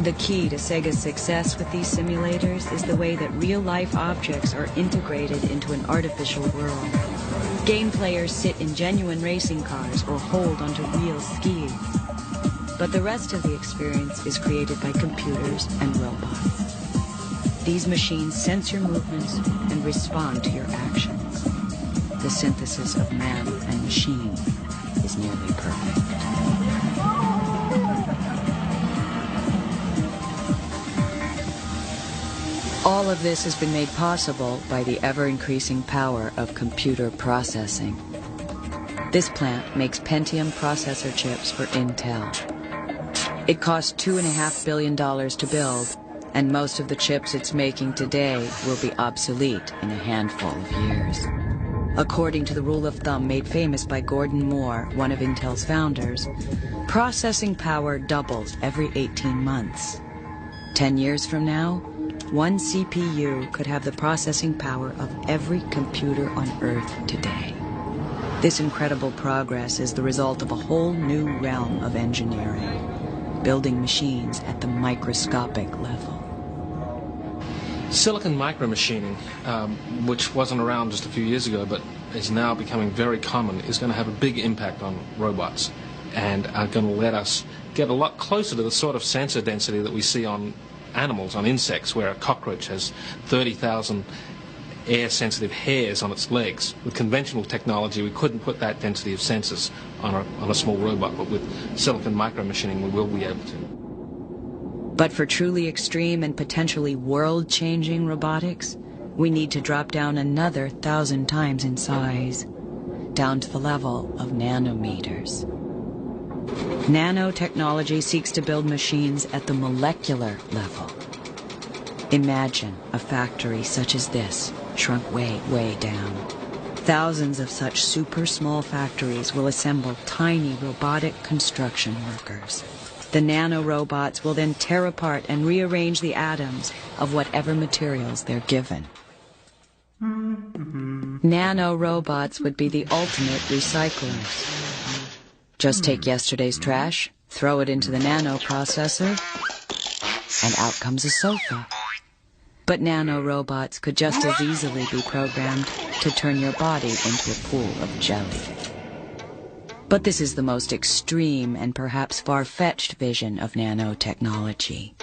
The key to Sega's success with these simulators is the way that real-life objects are integrated into an artificial world. Game players sit in genuine racing cars or hold onto real skis. But the rest of the experience is created by computers and robots. These machines sense your movements and respond to your actions. The synthesis of man and machine is nearly perfect. All of this has been made possible by the ever-increasing power of computer processing. This plant makes Pentium processor chips for Intel. It cost $2.5 billion to build, and most of the chips it's making today will be obsolete in a handful of years. According to the rule of thumb made famous by Gordon Moore, one of Intel's founders, processing power doubles every 18 months. 10 years from now, one CPU could have the processing power of every computer on Earth today. This incredible progress is the result of a whole new realm of engineering, building machines at the microscopic level. Silicon micromachining, which wasn't around just a few years ago but is now becoming very common, is going to have a big impact on robots and are going to let us get a lot closer to the sort of sensor density that we see on animals, on insects, where a cockroach has 30,000 air-sensitive hairs on its legs. With conventional technology, we couldn't put that density of sensors on a small robot, but with silicon micromachining, we will be able to. But for truly extreme and potentially world-changing robotics, we need to drop down another 1,000 times in size, down to the level of nanometers. Nanotechnology seeks to build machines at the molecular level. Imagine a factory such as this, shrunk way, way down. Thousands of such super small factories will assemble tiny robotic construction workers. The nanorobots will then tear apart and rearrange the atoms of whatever materials they're given. Nanorobots would be the ultimate recyclers. Just take yesterday's trash, throw it into the nanoprocessor, and out comes a sofa. But nanorobots could just as easily be programmed to turn your body into a pool of jelly. But this is the most extreme and perhaps far-fetched vision of nanotechnology.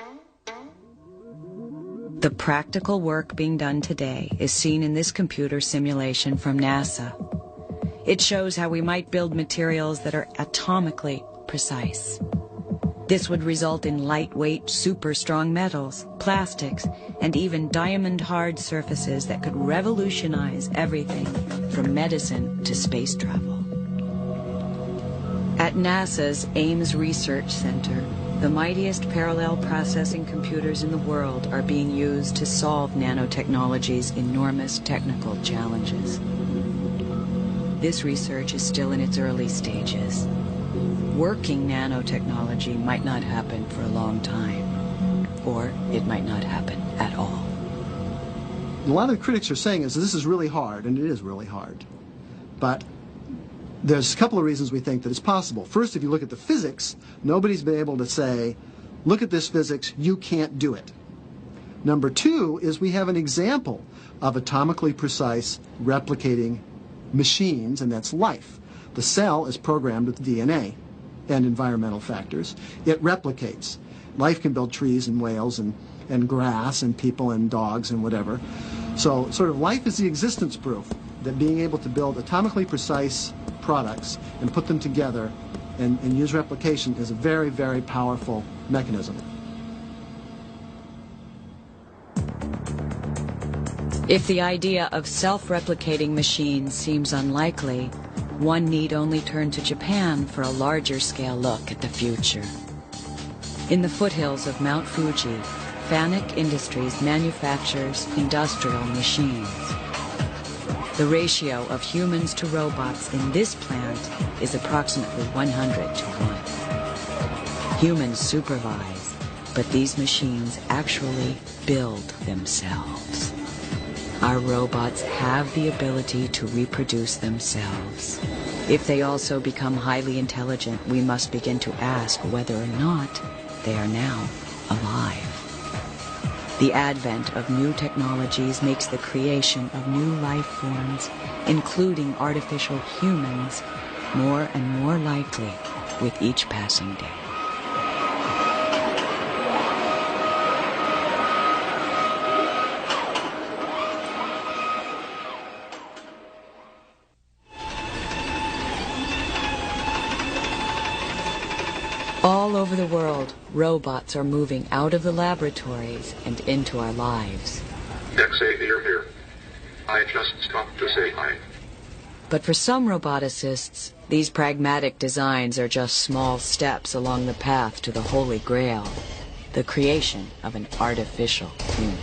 The practical work being done today is seen in this computer simulation from NASA. It shows how we might build materials that are atomically precise. This would result in lightweight, super-strong metals, plastics, and even diamond-hard surfaces that could revolutionize everything from medicine to space travel. At NASA's Ames Research Center, the mightiest parallel processing computers in the world are being used to solve nanotechnology's enormous technical challenges. This research is still in its early stages. Working nanotechnology might not happen for a long time, or it might not happen at all. A lot of the critics are saying is this is really hard, and it is really hard. But there's a couple of reasons we think that it's possible. First, if you look at the physics, nobody's been able to say, look at this physics, you can't do it. Number two is we have an example of atomically precise replicating machines, and that's life. The cell is programmed with DNA and environmental factors. It replicates. Life can build trees and whales and grass and people and dogs and whatever. So sort of life is the existence proof that being able to build atomically precise products and put them together and use replication is a very, very powerful mechanism. If the idea of self-replicating machines seems unlikely, one need only turn to Japan for a larger-scale look at the future. In the foothills of Mount Fuji, Fanuc Industries manufactures industrial machines. The ratio of humans to robots in this plant is approximately 100 to 1. Humans supervise, but these machines actually build themselves. Our robots have the ability to reproduce themselves. If they also become highly intelligent, we must begin to ask whether or not they are now alive. The advent of new technologies makes the creation of new life forms, including artificial humans, more and more likely with each passing day. All over the world, robots are moving out of the laboratories and into our lives. Xavier here. I just stopped to say hi. But for some roboticists, these pragmatic designs are just small steps along the path to the Holy Grail. the creation of an artificial human.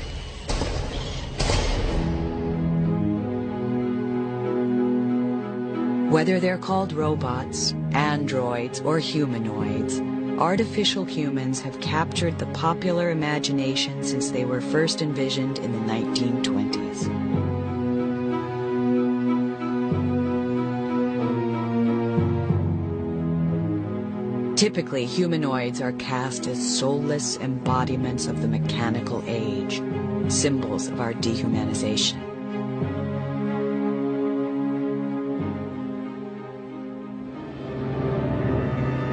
Whether they're called robots, androids, or humanoids, artificial humans have captured the popular imagination since they were first envisioned in the 1920s. Typically, humanoids are cast as soulless embodiments of the mechanical age, symbols of our dehumanization.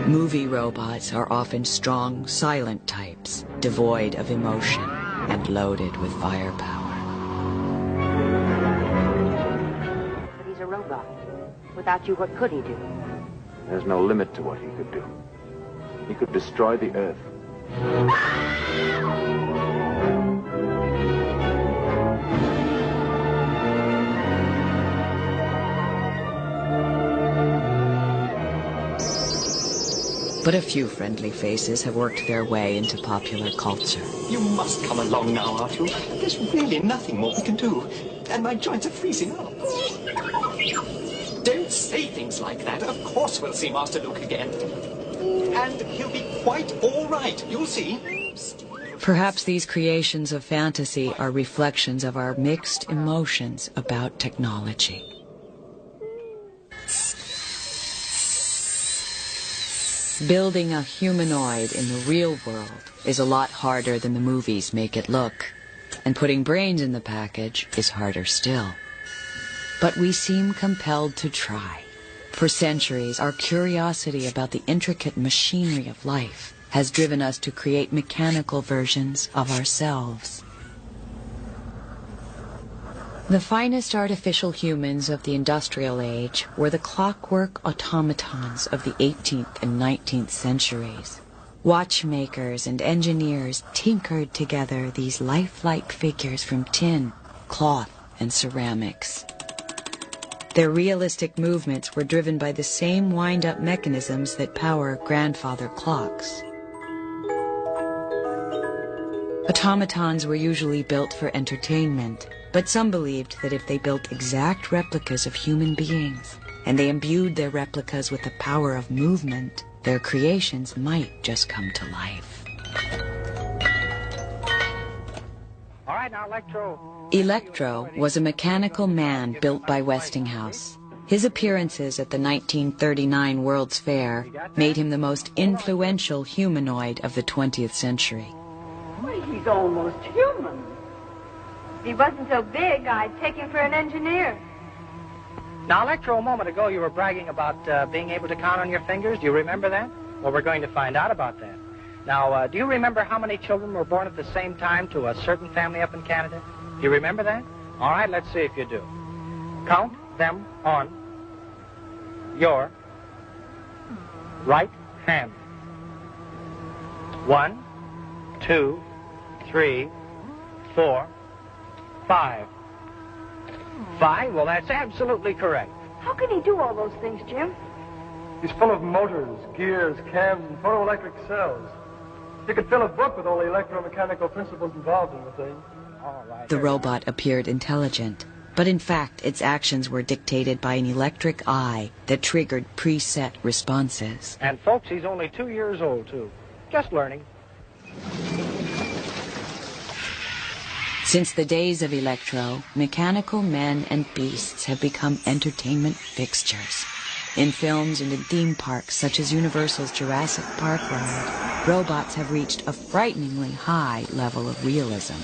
Movie robots are often strong, silent types, devoid of emotion and loaded with firepower. But he's a robot. Without you, what could he do? There's no limit to what he could do. He could destroy the Earth. But a few friendly faces have worked their way into popular culture. You must come along now, Arthur. There's really nothing more we can do. And my joints are freezing up. Don't say things like that. Of course we'll see Master Luke again. And he'll be quite all right. You'll see. Perhaps these creations of fantasy are reflections of our mixed emotions about technology. Building a humanoid in the real world is a lot harder than the movies make it look. And putting brains in the package is harder still. But we seem compelled to try. For centuries, our curiosity about the intricate machinery of life has driven us to create mechanical versions of ourselves. The finest artificial humans of the industrial age were the clockwork automatons of the 18th and 19th centuries. Watchmakers and engineers tinkered together these lifelike figures from tin, cloth, and ceramics. Their realistic movements were driven by the same wind-up mechanisms that power grandfather clocks. Automatons were usually built for entertainment, but some believed that if they built exact replicas of human beings, and they imbued their replicas with the power of movement, their creations might just come to life. All right, now, Electro was a mechanical man built by Westinghouse. His appearances at the 1939 World's Fair made him the most influential humanoid of the 20th century. Why, he's almost human. If he wasn't so big, I'd take him for an engineer. Now, Electro, a moment ago you were bragging about being able to count on your fingers. Do you remember that? Well, we're going to find out about that. Now, do you remember how many children were born at the same time to a certain family up in Canada? Do you remember that? All right, let's see if you do. Count them on your right hand. 1, 2, 3, 4, 5. 5? Well, that's absolutely correct. How can he do all those things, Jim? He's full of motors, gears, cams, and photoelectric cells. He could fill a book with all the electromechanical principles involved in the thing. All right. The robot appeared intelligent, but in fact its actions were dictated by an electric eye that triggered preset responses. And folks, he's only 2 years old, too. Just learning. Since the days of Electro, mechanical men and beasts have become entertainment fixtures. In films and in theme parks such as Universal's Jurassic Park ride, robots have reached a frighteningly high level of realism.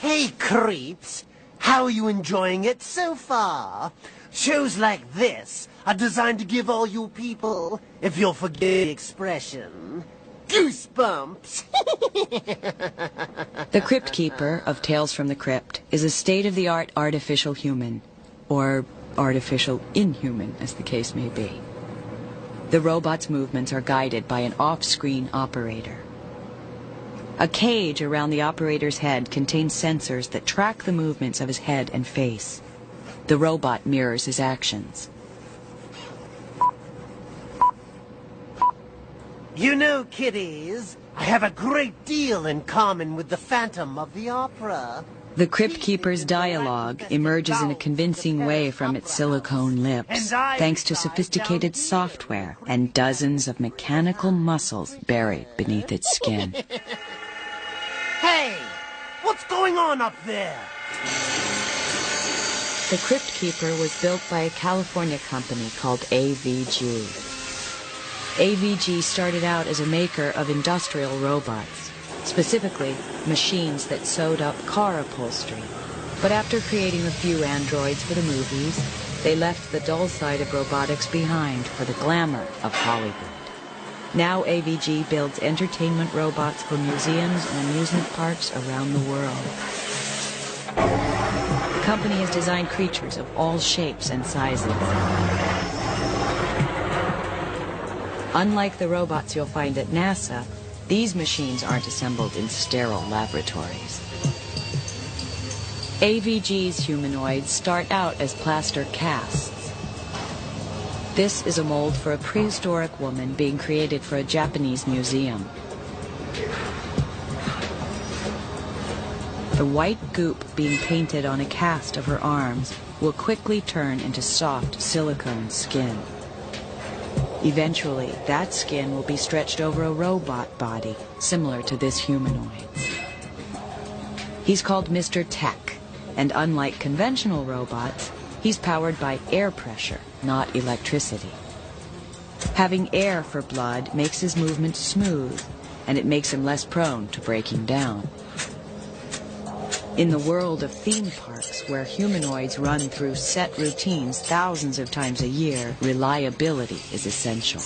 Hey, creeps! How are you enjoying it so far? Shows like this are designed to give all you people, if you'll forgive the expression, goosebumps! The Crypt Keeper of Tales from the Crypt is a state-of-the-art artificial human, or artificial inhuman, as the case may be. The robot's movements are guided by an off-screen operator. A cage around the operator's head contains sensors that track the movements of his head and face. The robot mirrors his actions. You know, kiddies, I have a great deal in common with the Phantom of the Opera. The Crypt Keeper's dialogue emerges in a convincing way from its silicone lips, thanks to sophisticated software and dozens of mechanical muscles buried beneath its skin. Hey, what's going on up there? The Crypt Keeper was built by a California company called AVG. AVG started out as a maker of industrial robots, specifically machines that sewed up car upholstery. But after creating a few androids for the movies, they left the dull side of robotics behind for the glamour of Hollywood. Now AVG builds entertainment robots for museums and amusement parks around the world. The company has designed creatures of all shapes and sizes. Unlike the robots you'll find at NASA, these machines aren't assembled in sterile laboratories. AVG's humanoids start out as plaster casts. This is a mold for a prehistoric woman being created for a Japanese museum. The white goop being painted on a cast of her arms will quickly turn into soft silicone skin. Eventually, that skin will be stretched over a robot body, similar to this humanoid's. He's called Mr. Tech, and unlike conventional robots, he's powered by air pressure, not electricity. Having air for blood makes his movement smooth, and it makes him less prone to breaking down. In the world of theme parks, where humanoids run through set routines thousands of times a year, reliability is essential.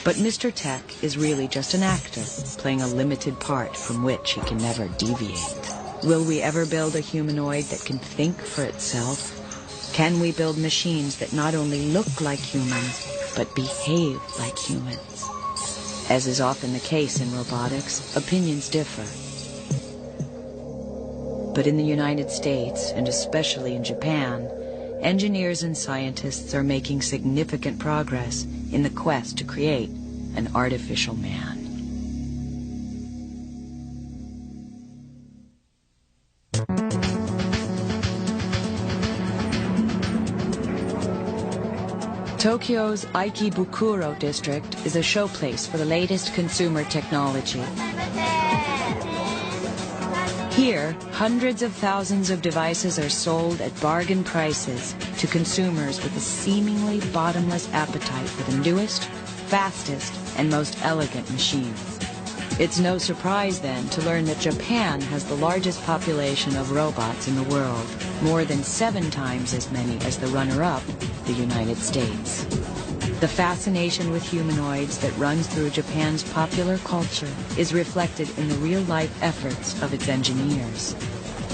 But Mr. Tech is really just an actor, playing a limited part from which he can never deviate. Will we ever build a humanoid that can think for itself? Can we build machines that not only look like humans, but behave like humans? As is often the case in robotics, opinions differ. But in the United States, and especially in Japan, engineers and scientists are making significant progress in the quest to create an artificial man. Tokyo's Aikibukuro district is a showplace for the latest consumer technology. Here, hundreds of thousands of devices are sold at bargain prices to consumers with a seemingly bottomless appetite for the newest, fastest, and most elegant machines. It's no surprise, then, to learn that Japan has the largest population of robots in the world, more than 7 times as many as the runner-up, the United States. The fascination with humanoids that runs through Japan's popular culture is reflected in the real-life efforts of its engineers.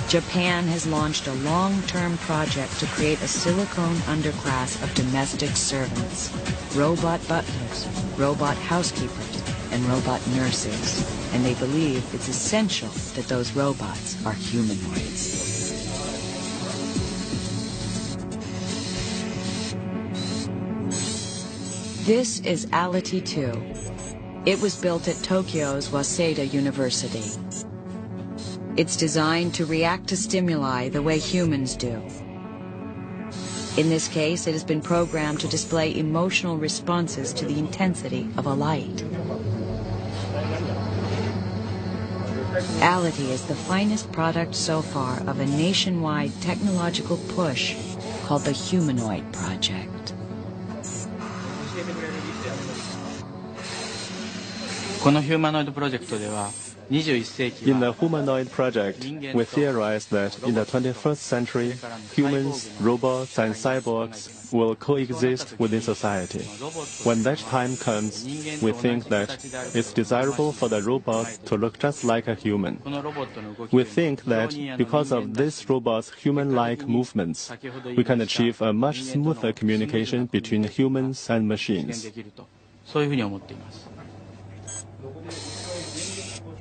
Japan has launched a long-term project to create a silicone underclass of domestic servants, robot butlers, robot housekeepers, and robot nurses, and they believe it's essential that those robots are humanoids. This is Ality 2. It was built at Tokyo's Waseda University. It's designed to react to stimuli the way humans do. In this case, it has been programmed to display emotional responses to the intensity of a light. Ality is the finest product so far of a nationwide technological push called the Humanoid Project. In the Humanoid Project, we theorize that in the 21st century, humans, robots, and cyborgs will coexist within society. When that time comes, we think that it's desirable for the robot to look just like a human. We think that because of this robot's human-like movements, we can achieve a much smoother communication between humans and machines.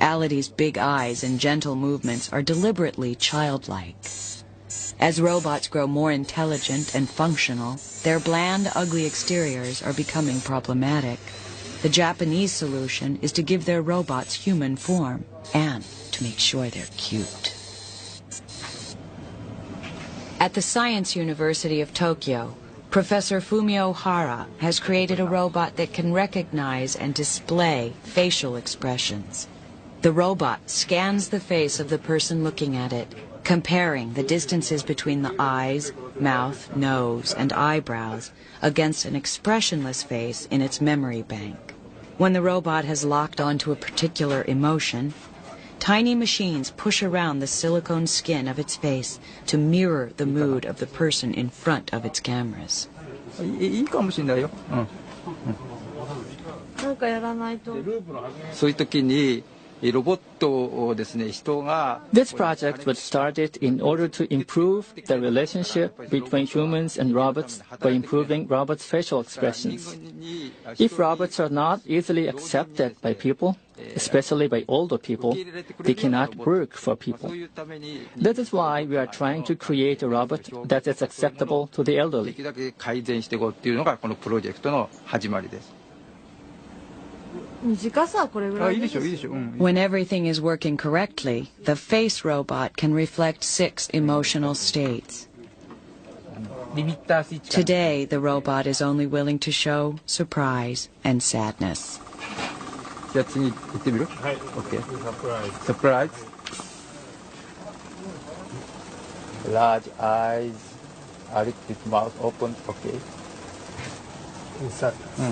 Alidy's big eyes and gentle movements are deliberately childlike. As robots grow more intelligent and functional, their bland, ugly exteriors are becoming problematic. The Japanese solution is to give their robots human form and to make sure they're cute. At the Science University of Tokyo, Professor Fumio Hara has created a robot that can recognize and display facial expressions. The robot scans the face of the person looking at it, comparing the distances between the eyes, mouth, nose, and eyebrows against an expressionless face in its memory bank. When the robot has locked onto a particular emotion, tiny machines push around the silicone skin of its face to mirror the mood of the person in front of its cameras. This project was started in order to improve the relationship between humans and robots by improving robots' facial expressions. If robots are not easily accepted by people, especially by older people, they cannot work for people. That is why we are trying to create a robot that is acceptable to the elderly. When everything is working correctly, the face robot can reflect 6 emotional states. Today, the robot is only willing to show surprise and sadness. Okay. Surprise. Large eyes, a little bit mouth open. Okay.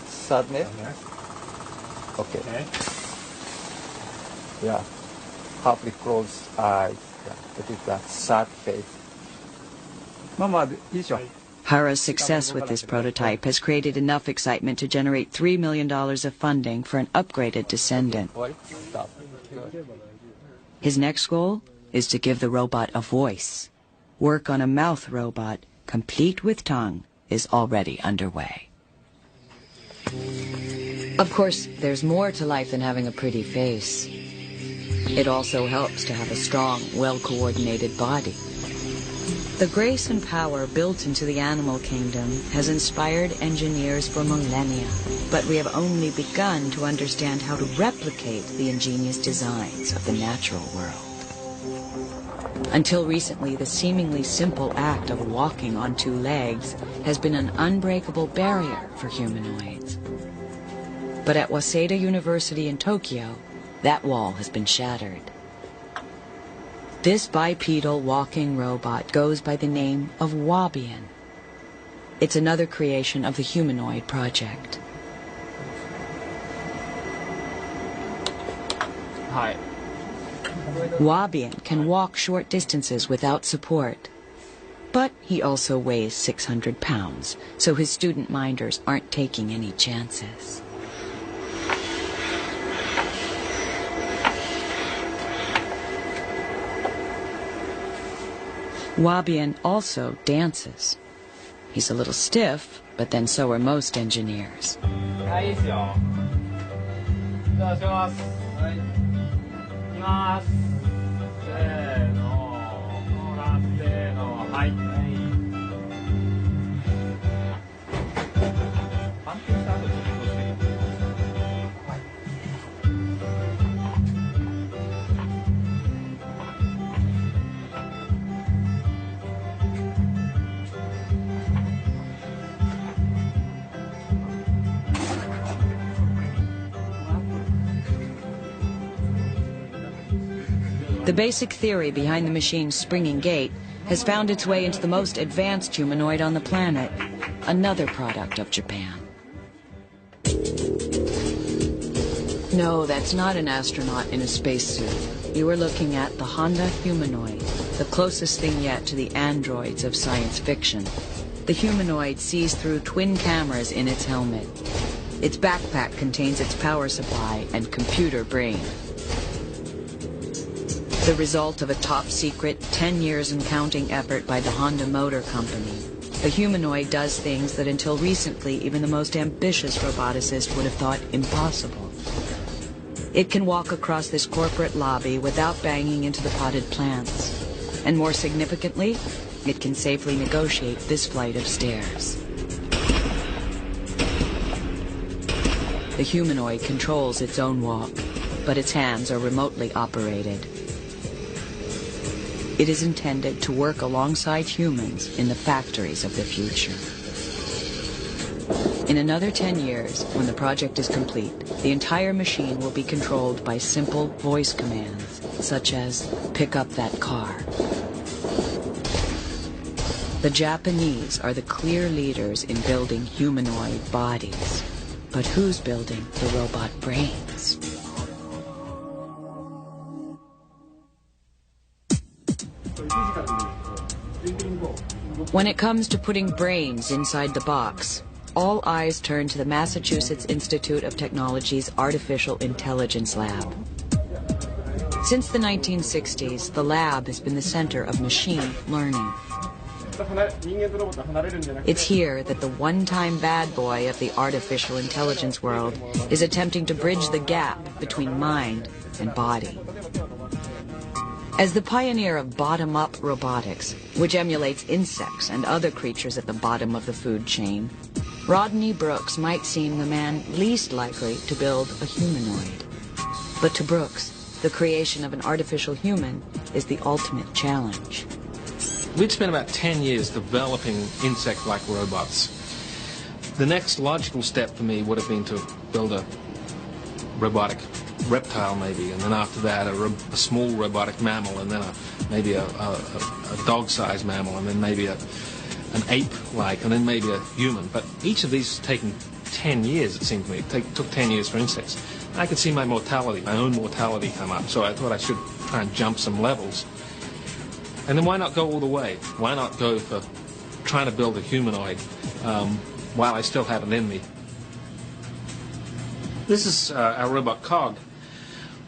Sadness. Okay. Yeah. Halfly closed eyes. Yeah. That is the sad face. Hara's success with this prototype has created enough excitement to generate $3 million of funding for an upgraded descendant. His next goal is to give the robot a voice. Work on a mouth robot, complete with tongue, is already underway. Of course, there's more to life than having a pretty face. It also helps to have a strong, well-coordinated body. The grace and power built into the animal kingdom has inspired engineers for millennia, but we have only begun to understand how to replicate the ingenious designs of the natural world. Until recently, the seemingly simple act of walking on 2 legs has been an unbreakable barrier for humanoids. But at Waseda University in Tokyo, that wall has been shattered. This bipedal walking robot goes by the name of Wabian. It's another creation of the Humanoid Project. Hi. Wabian can walk short distances without support. But he also weighs 600 pounds, so his student minders aren't taking any chances. Wabian also dances. He's a little stiff, but then so are most engineers. The basic theory behind the machine's springing gait has found its way into the most advanced humanoid on the planet, another product of Japan. No, that's not an astronaut in a spacesuit. You are looking at the Honda humanoid, the closest thing yet to the androids of science fiction. The humanoid sees through twin cameras in its helmet. Its backpack contains its power supply and computer brain. The result of a top-secret, 10 years and counting effort by the Honda Motor Company. The humanoid does things that until recently even the most ambitious roboticist would have thought impossible. It can walk across this corporate lobby without banging into the potted plants. And more significantly, it can safely negotiate this flight of stairs. The humanoid controls its own walk, but its hands are remotely operated. It is intended to work alongside humans in the factories of the future. In another 10 years, when the project is complete, the entire machine will be controlled by simple voice commands, such as, "Pick up that car." The Japanese are the clear leaders in building humanoid bodies. But who's building the robot brains? When it comes to putting brains inside the box, all eyes turn to the Massachusetts Institute of Technology's Artificial Intelligence Lab. Since the 1960s, the lab has been the center of machine learning. It's here that the one-time bad boy of the artificial intelligence world is attempting to bridge the gap between mind and body. As the pioneer of bottom-up robotics, which emulates insects and other creatures at the bottom of the food chain, Rodney Brooks might seem the man least likely to build a humanoid. But to Brooks, the creation of an artificial human is the ultimate challenge. We'd spent about 10 years developing insect-like robots. The next logical step for me would have been to build a robotic reptile, maybe, and then after that a small robotic mammal, and then maybe a dog-sized mammal, and then maybe an ape-like, and then maybe a human. But each of these has taken 10 years, it seemed to me. It took 10 years for insects. I could see my own mortality come up, so I thought I should try and jump some levels. And then why not go all the way? Why not go for trying to build a humanoid while I still have it in me? This is our robot Cog,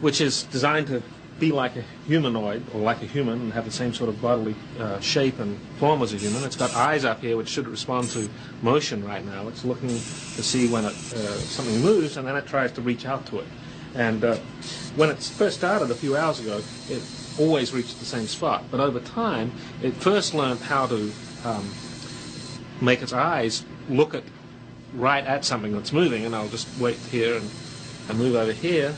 which is designed to be like a humanoid, or like a human, and have the same sort of bodily shape and form as a human. It's got eyes up here which should respond to motion right now. It's looking to see when something moves, and then it tries to reach out to it. And when it first started a few hours ago, it always reached the same spot. But over time, it first learned how to make its eyes look right at something that's moving, and I'll just wait here and move over here,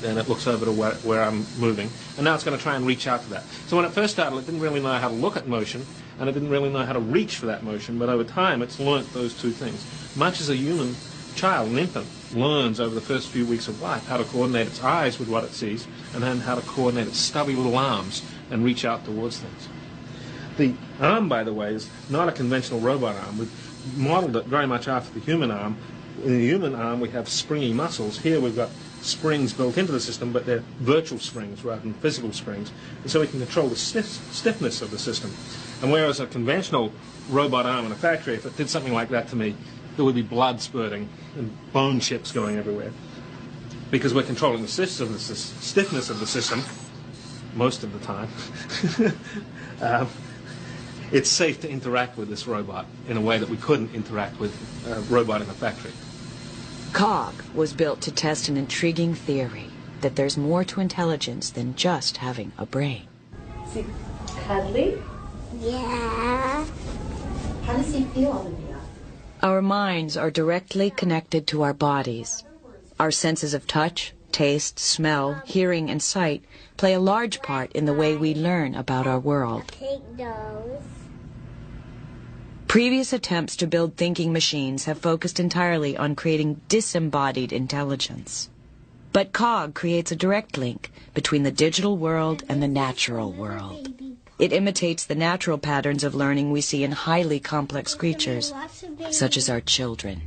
then it looks over to where I'm moving, and now it's going to try and reach out to that. So when it first started, it didn't really know how to look at motion, and it didn't really know how to reach for that motion, but over time it's learnt those two things. Much as a human child, an infant, learns over the first few weeks of life how to coordinate its eyes with what it sees, and then how to coordinate its stubby little arms and reach out towards things. The arm, by the way, is not a conventional robot arm. We've modeled it very much after the human arm. In the human arm, we have springy muscles. Here we've got springs built into the system, but they're virtual springs rather than physical springs. And so we can control the stiffness of the system. And whereas a conventional robot arm in a factory, if it did something like that to me, there would be blood spurting and bone chips going everywhere. Because we're controlling the stiffness of the system most of the time. It's safe to interact with this robot in a way that we couldn't interact with a robot in a factory. Cog was built to test an intriguing theory that there's more to intelligence than just having a brain. Is it cuddly? Yeah. How does he feel on the meal? Our minds are directly connected to our bodies. Our senses of touch, taste, smell, hearing, and sight play a large part in the way we learn about our world. Take those. Previous attempts to build thinking machines have focused entirely on creating disembodied intelligence. But Cog creates a direct link between the digital world and the natural world. It imitates the natural patterns of learning we see in highly complex creatures, such as our children.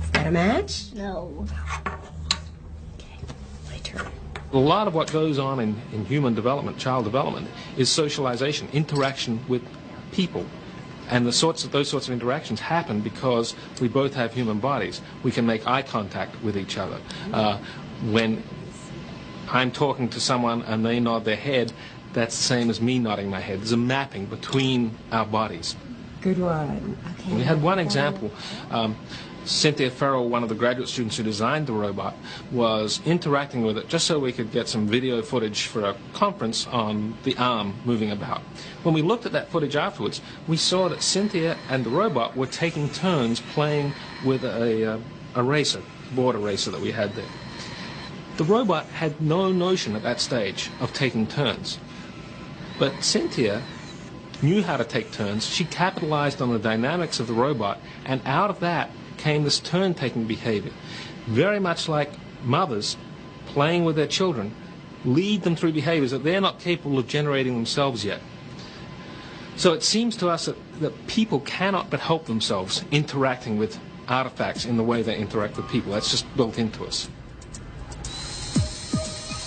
Is that a match? No. Okay, my turn. A lot of what goes on in human development, child development, is socialization, interaction with people. And those sorts of interactions happen because we both have human bodies. We can make eye contact with each other. When I'm talking to someone and they nod their head, that's the same as me nodding my head. There's a mapping between our bodies. Good one. Okay. We had one example. Cynthia Farrell, one of the graduate students who designed the robot, was interacting with it just so we could get some video footage for a conference on the arm moving about. When we looked at that footage afterwards, we saw that Cynthia and the robot were taking turns playing with a racer, board eraser that we had there. The robot had no notion at that stage of taking turns. But Cynthia knew how to take turns. She capitalized on the dynamics of the robot, and out of that came this turn-taking behavior. Very much like mothers playing with their children lead them through behaviors that they're not capable of generating themselves yet. So it seems to us that people cannot but help themselves interacting with artifacts in the way they interact with people. That's just built into us.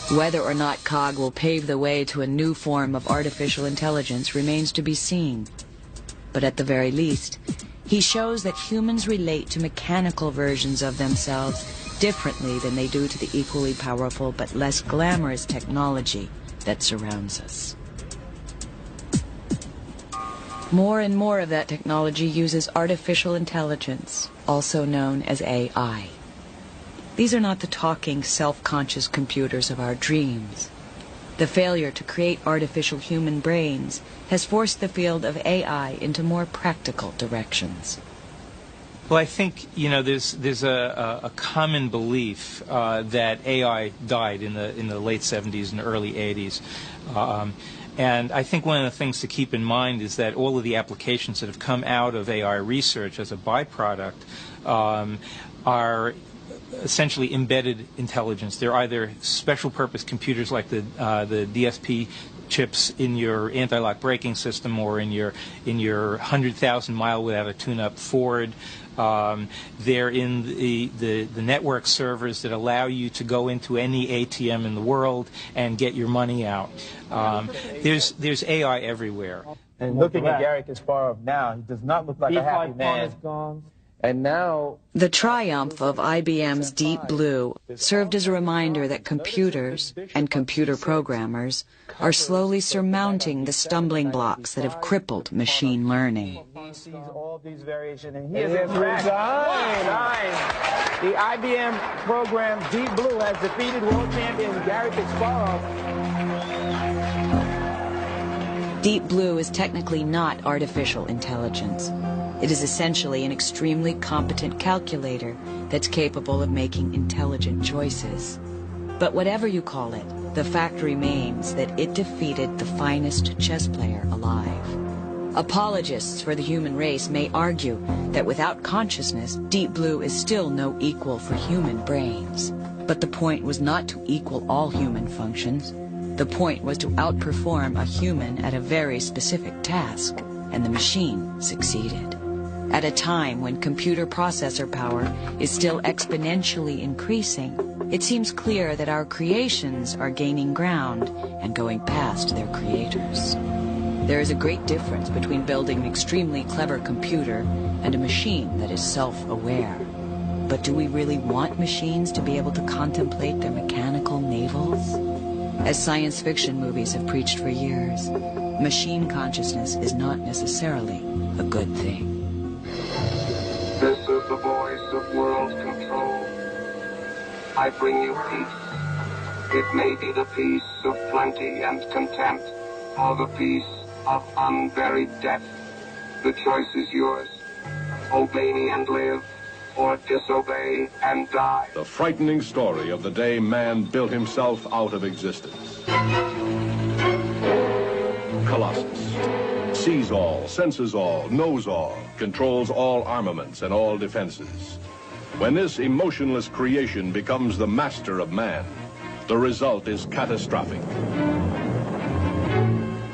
Whether or not COG will pave the way to a new form of artificial intelligence remains to be seen. But at the very least, he shows that humans relate to mechanical versions of themselves differently than they do to the equally powerful but less glamorous technology that surrounds us. More and more of that technology uses artificial intelligence, also known as AI. These are not the talking, self-conscious computers of our dreams. The failure to create artificial human brains has forced the field of AI into more practical directions. Well, I think, there's a common belief that AI died in the late 70s and early 80s. And I think one of the things to keep in mind is that all of the applications that have come out of AI research as a byproduct are essentially embedded intelligence. They're either special purpose computers like the DSP chips in your anti-lock braking system or in your 100,000 mile without a tune-up Ford. They're in the network servers that allow you to go into any ATM in the world and get your money out. There's AI everywhere. And looking at Gary Kasparov now, he does not look like a happy man. And now, the triumph of IBM's Deep Blue served as a reminder that computers and computer programmers are slowly surmounting the stumbling blocks that have crippled machine learning. He sees all these variations, and he is in fact, the IBM program Deep Blue has defeated world champion Gary Kasparov. Deep Blue is technically not artificial intelligence. It is essentially an extremely competent calculator that's capable of making intelligent choices. But whatever you call it, the fact remains that it defeated the finest chess player alive. Apologists for the human race may argue that without consciousness, Deep Blue is still no equal for human brains. But the point was not to equal all human functions. The point was to outperform a human at a very specific task, and the machine succeeded. At a time when computer processor power is still exponentially increasing, it seems clear that our creations are gaining ground and going past their creators. There is a great difference between building an extremely clever computer and a machine that is self-aware. But do we really want machines to be able to contemplate their mechanical navels? As science fiction movies have preached for years, machine consciousness is not necessarily a good thing. This is the voice of world control. I bring you peace. It may be the peace of plenty and content, or the peace of unburied death. The choice is yours. Obey me and live, or disobey and die. The frightening story of the day man built himself out of existence. Colossus. Sees all, senses all, knows all, controls all armaments and all defenses. When this emotionless creation becomes the master of man, the result is catastrophic.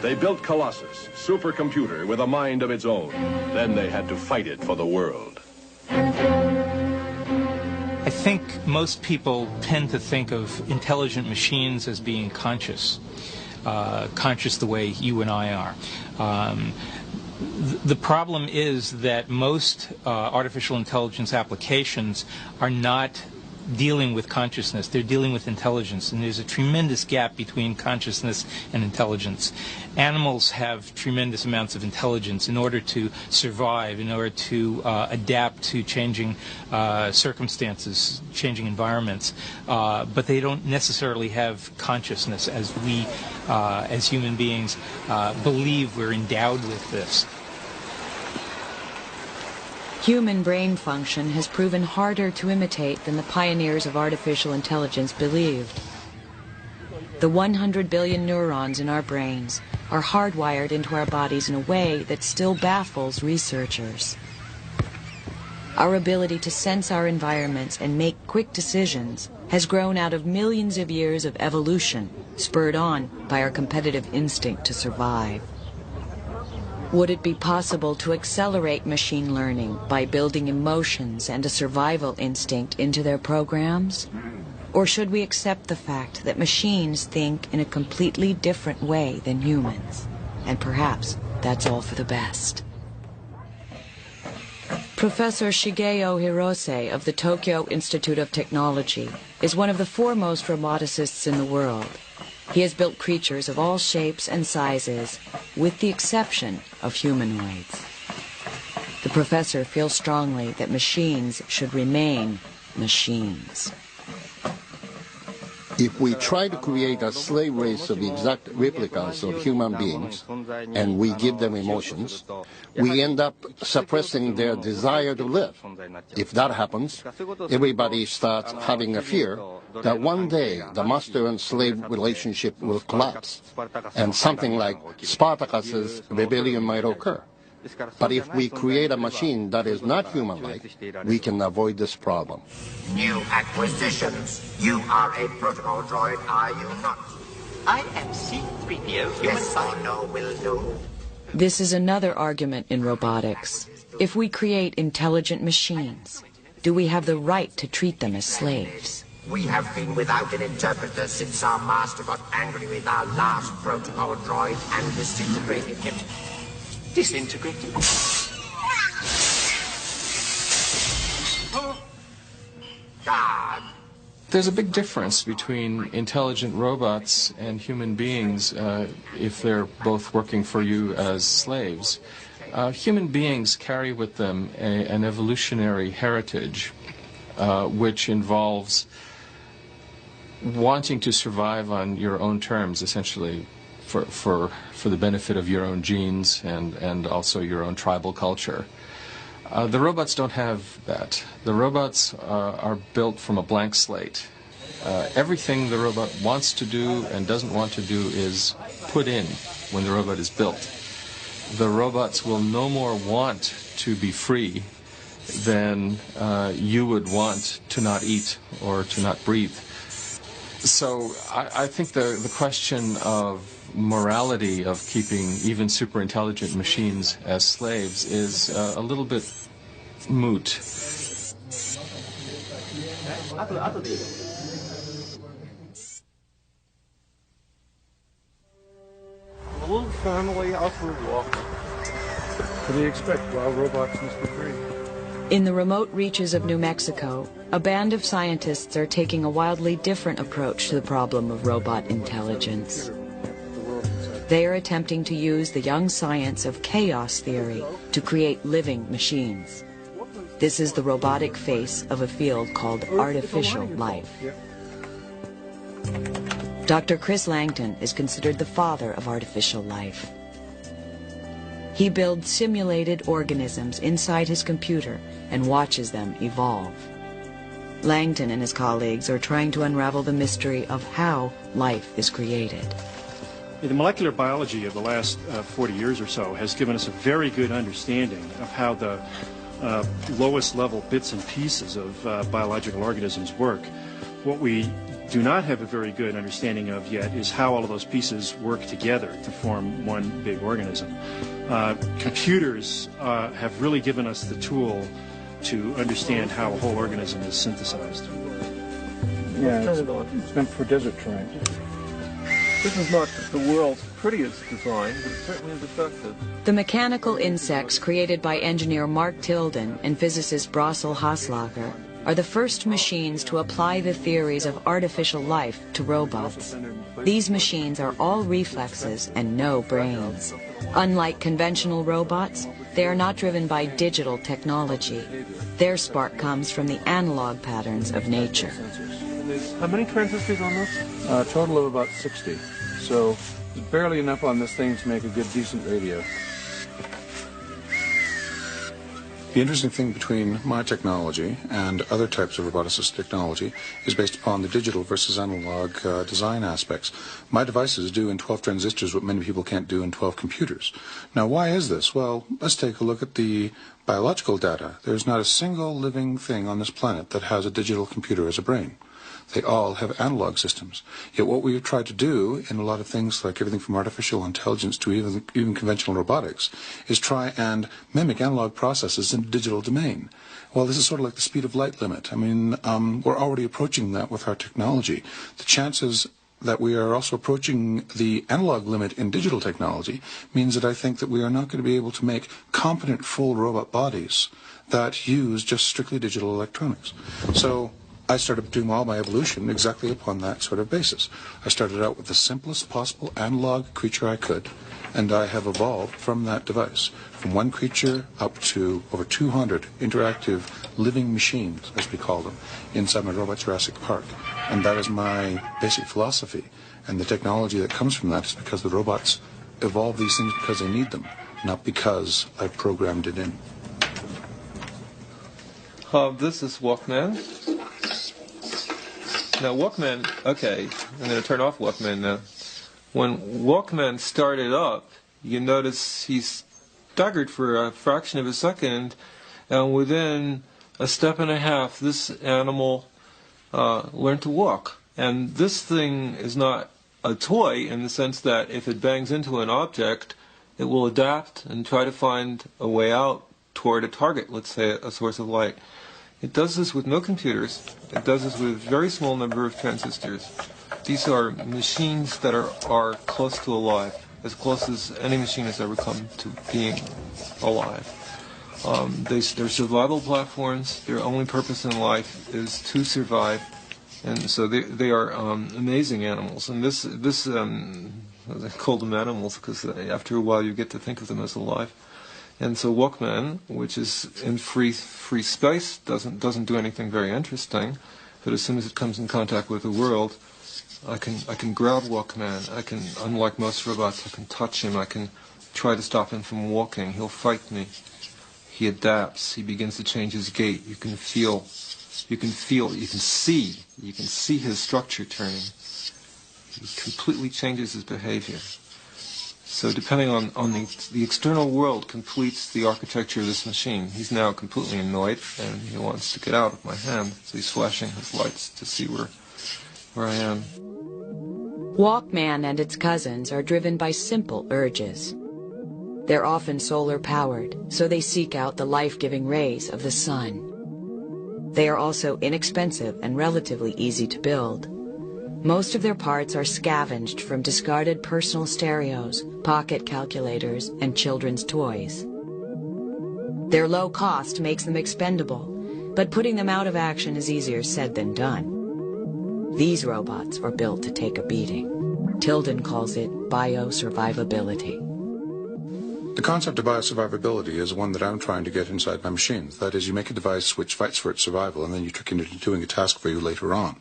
They built Colossus, supercomputer with a mind of its own. Then they had to fight it for the world. I think most people tend to think of intelligent machines as being conscious. Conscious the way you and I are. The problem is that most artificial intelligence applications are not dealing with consciousness. They're dealing with intelligence, and there's a tremendous gap between consciousness and intelligence. Animals have tremendous amounts of intelligence in order to survive, in order to adapt to changing circumstances, changing environments, but they don't necessarily have consciousness as we, as human beings, believe we're endowed with this. Human brain function has proven harder to imitate than the pioneers of artificial intelligence believed. The 100 billion neurons in our brains are hardwired into our bodies in a way that still baffles researchers. Our ability to sense our environments and make quick decisions has grown out of millions of years of evolution, spurred on by our competitive instinct to survive. Would it be possible to accelerate machine learning by building emotions and a survival instinct into their programs? Or should we accept the fact that machines think in a completely different way than humans? And perhaps that's all for the best. Professor Shigeo Hirose of the Tokyo Institute of Technology is one of the foremost roboticists in the world. He has built creatures of all shapes and sizes, with the exception of humanoids. The professor feels strongly that machines should remain machines. If we try to create a slave race of exact replicas of human beings, and we give them emotions, we end up suppressing their desire to live. If that happens, everybody starts having a fear that one day the master and slave relationship will collapse, and something like Spartacus's rebellion might occur. But if we create a machine that is not human-like, we can avoid this problem. New acquisitions. You are a protocol droid, are you not? I am C-3PO. Yes or no will do. This is another argument in robotics. If we create intelligent machines, do we have the right to treat them as slaves? We have been without an interpreter since our master got angry with our last protocol droid and disintegrated him. Disintegrated? God. There's a big difference between intelligent robots and human beings if they're both working for you as slaves. Human beings carry with them an evolutionary heritage which involves wanting to survive on your own terms, essentially, for the benefit of your own genes and also your own tribal culture. The robots don't have that. The robots are built from a blank slate. Everything the robot wants to do and doesn't want to do is put in when the robot is built. The robots will no more want to be free than you would want to not eat or to not breathe. So I think the question of morality of keeping even super intelligent machines as slaves is a little bit moot. A little family out for a walk. What do you expect? Wild robots must be free. In the remote reaches of New Mexico, a band of scientists are taking a wildly different approach to the problem of robot intelligence. They are attempting to use the young science of chaos theory to create living machines. This is the robotic face of a field called artificial life. Dr. Chris Langton is considered the father of artificial life. He builds simulated organisms inside his computer and watches them evolve. Langton and his colleagues are trying to unravel the mystery of how life is created. The molecular biology of the last 40 years or so has given us a very good understanding of how the lowest level bits and pieces of biological organisms work. What we do not have a very good understanding of yet is how all of those pieces work together to form one big organism. Computers have really given us the tool to understand how a whole organism is synthesized. Yeah, it's meant for desert terrain. This is not the world's prettiest design, but it's certainly effective. The mechanical insects created by engineer Mark Tilden and physicist Brossel Haslager are the first machines to apply the theories of artificial life to robots. These machines are all reflexes and no brains. Unlike conventional robots, they are not driven by digital technology. Their spark comes from the analog patterns of nature. How many transistors on this? A total of about 60. So there's barely enough on this thing to make a good, decent radio. The interesting thing between my technology and other types of roboticist technology is based upon the digital versus analog design aspects. My devices do in 12 transistors what many people can't do in 12 computers. Now, why is this? Well, let's take a look at the biological data. There's not a single living thing on this planet that has a digital computer as a brain. They all have analog systems. Yet what we've tried to do in a lot of things, like everything from artificial intelligence to even conventional robotics, is try and mimic analog processes in the digital domain. Well, this is sort of like the speed of light limit. I mean, we're already approaching that with our technology. The chances that we are also approaching the analog limit in digital technology means that I think that we are not going to be able to make competent full robot bodies that use just strictly digital electronics. So I started doing all my evolution exactly upon that sort of basis. I started out with the simplest possible analog creature I could, and I have evolved from that device, from one creature up to over 200 interactive living machines, as we call them, inside my Robot Jurassic Park. And that is my basic philosophy. And the technology that comes from that is because the robots evolve these things because they need them, not because I programmed it in. This is Walkman. Now Walkman, okay, I'm going to turn off Walkman now. When Walkman started up, you notice he staggered for a fraction of a second, and within a step and a half, this animal learned to walk. And this thing is not a toy in the sense that if it bangs into an object, it will adapt and try to find a way out toward a target, let's say a source of light. It does this with no computers. It does this with a very small number of transistors. These are machines that are close to alive, as close as any machine has ever come to being alive. They're survival platforms. Their only purpose in life is to survive, and so they are amazing animals. And I call them animals because after a while you get to think of them as alive. And so Walkman, which is in free space, doesn't do anything very interesting, but as soon as it comes in contact with the world, I can grab Walkman. I can, unlike most robots, I can touch him. I can try to stop him from walking. He'll fight me. He adapts. He begins to change his gait. You can see his structure turning. He completely changes his behavior. So depending on the external world completes the architecture of this machine. He's now completely annoyed, and he wants to get out of my hand. So he's flashing his lights to see where I am. Walkman and its cousins are driven by simple urges. They're often solar-powered, so they seek out the life-giving rays of the sun. They are also inexpensive and relatively easy to build. Most of their parts are scavenged from discarded personal stereos, pocket calculators, and children's toys. Their low cost makes them expendable, but putting them out of action is easier said than done. These robots are built to take a beating. Tilden calls it biosurvivability. The concept of biosurvivability is one that I'm trying to get inside my machines. That is, you make a device which fights for its survival, and then you trick it into doing a task for you later on.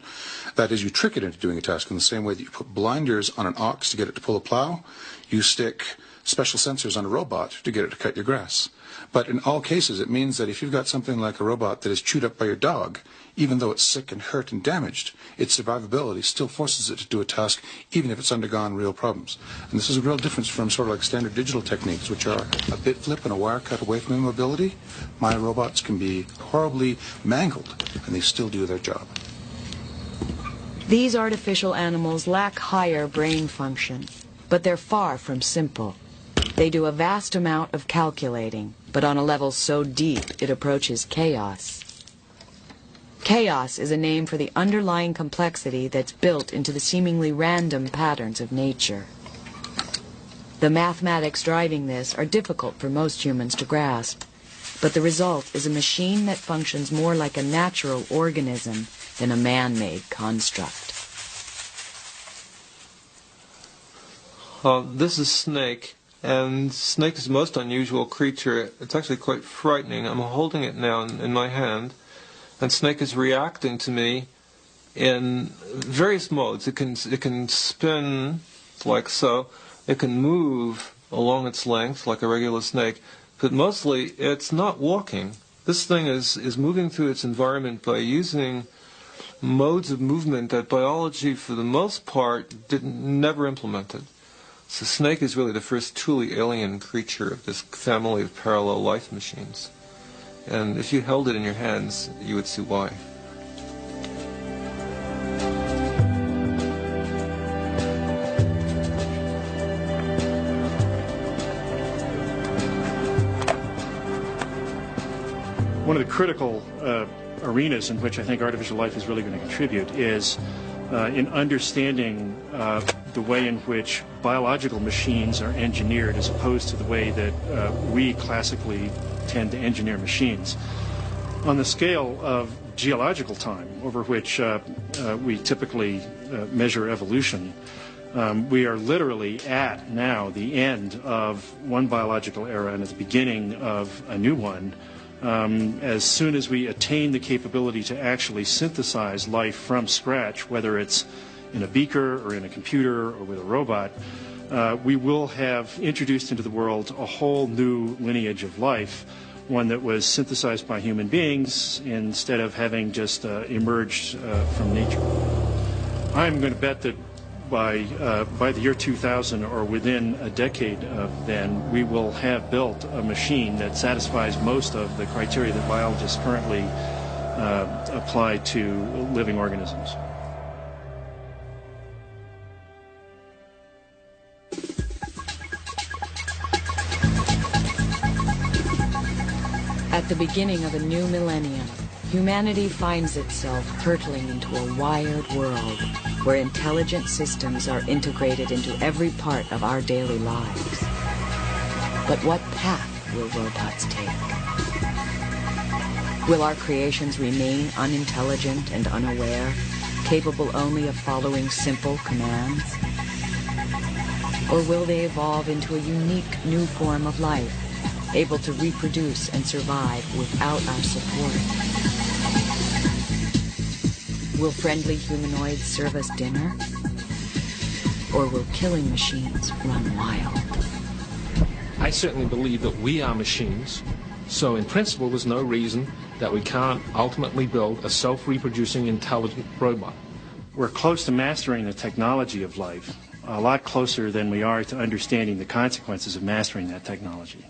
That is, you trick it into doing a task in the same way that you put blinders on an ox to get it to pull a plow. You stick special sensors on a robot to get it to cut your grass. But in all cases, it means that if you've got something like a robot that is chewed up by your dog, even though it's sick and hurt and damaged, its survivability still forces it to do a task, even if it's undergone real problems. And this is a real difference from sort of like standard digital techniques, which are a bit flip and a wire cut away from immobility. My robots can be horribly mangled, and they still do their job. These artificial animals lack higher brain function, but they're far from simple. They do a vast amount of calculating, but on a level so deep it approaches chaos. Chaos is a name for the underlying complexity that's built into the seemingly random patterns of nature. The mathematics driving this are difficult for most humans to grasp. But the result is a machine that functions more like a natural organism than a man-made construct. This is Snake, and Snake is the most unusual creature. It's actually quite frightening. I'm holding it now in my hand, and Snake is reacting to me in various modes. It can spin like so. It can move along its length like a regular snake, but mostly it's not walking. This thing is moving through its environment by using modes of movement that biology, for the most part, never implemented. So Snake is really the first truly alien creature of this family of parallel life machines. And if you held it in your hands, you would see why. One of the critical arenas in which I think artificial life is really going to contribute is in understanding the way in which biological machines are engineered as opposed to the way that we classically tend to engineer machines. On the scale of geological time, over which we typically measure evolution, we are literally at now the end of one biological era and at the beginning of a new one. As soon as we attain the capability to actually synthesize life from scratch, whether it's in a beaker or in a computer or with a robot, we will have introduced into the world a whole new lineage of life, one that was synthesized by human beings instead of having just emerged from nature. I'm going to bet that by the year 2000 or within a decade of then, we will have built a machine that satisfies most of the criteria that biologists currently apply to living organisms. At the beginning of a new millennium, humanity finds itself hurtling into a wired world where intelligent systems are integrated into every part of our daily lives. But what path will robots take? Will our creations remain unintelligent and unaware, capable only of following simple commands? Or will they evolve into a unique new form of life, able to reproduce and survive without our support? Will friendly humanoids serve us dinner? Or will killing machines run wild? I certainly believe that we are machines, so in principle there's no reason that we can't ultimately build a self-reproducing intelligent robot. We're close to mastering the technology of life, a lot closer than we are to understanding the consequences of mastering that technology.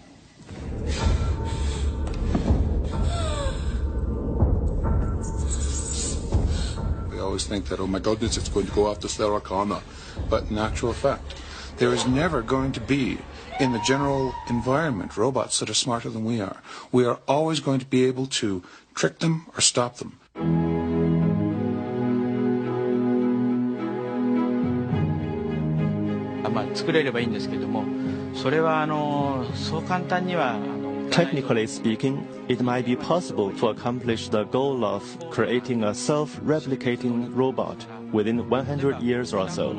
We always think that, oh my goodness, it's going to go off to Sarah Connor. But in actual fact, there is never going to be, in the general environment, robots that are smarter than we are. We are always going to be able to trick them or stop them. 作れればいいんですけども、それはそう簡単には Technically speaking, it might be possible to accomplish the goal of creating a self-replicating robot within 100 years or so.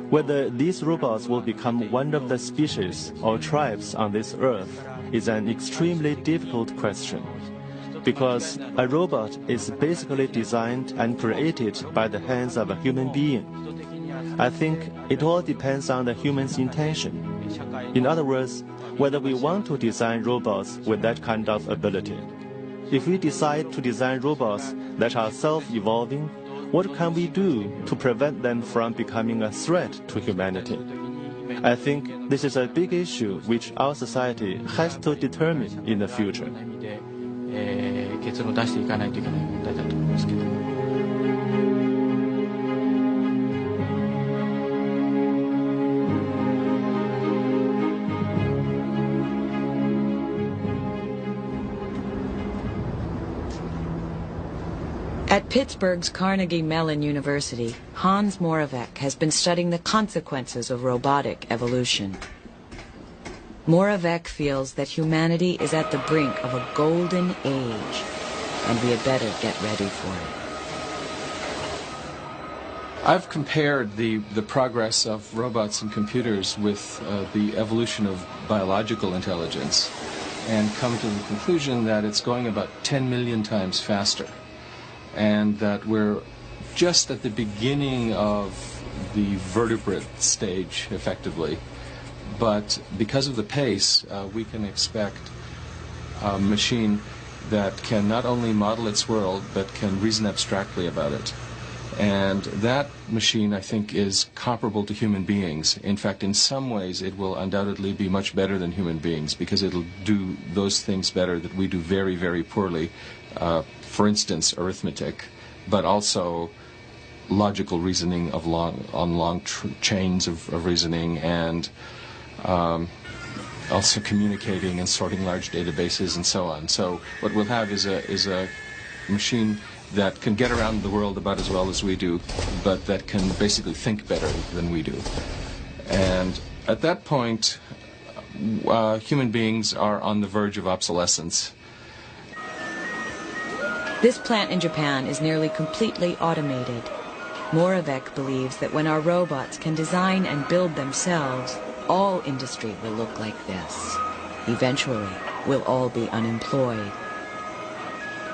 Whether these robots will become one of the species or tribes on this earth is an extremely difficult question, because a robot is basically designed and created by the hands of a human being. I think it all depends on the human's intention. In other words, whether we want to design robots with that kind of ability. If we decide to design robots that are self-evolving, what can we do to prevent them from becoming a threat to humanity? I think this is a big issue which our society has to determine in the future. 結論を出していかないといけない問題だと思いますけど。At Pittsburgh's Carnegie Mellon University, Hans Moravec has been studying the consequences of robotic evolution. Moravec feels that humanity is at the brink of a golden age, and we had better get ready for it. I've compared the progress of robots and computers with the evolution of biological intelligence and come to the conclusion that it's going about 10 million times faster, and that we're just at the beginning of the vertebrate stage, effectively. But because of the pace, we can expect a machine that can not only model its world, but can reason abstractly about it. And that machine, I think, is comparable to human beings. In fact, in some ways, it will undoubtedly be much better than human beings, because it'll do those things better that we do very, very poorly. For instance, arithmetic, but also logical reasoning of long chains of reasoning, and also communicating and sorting large databases and so on. So what we'll have is a machine that can get around the world about as well as we do, but that can basically think better than we do. And at that point, human beings are on the verge of obsolescence. This plant in Japan is nearly completely automated. Moravec believes that when our robots can design and build themselves, all industry will look like this. Eventually, we'll all be unemployed.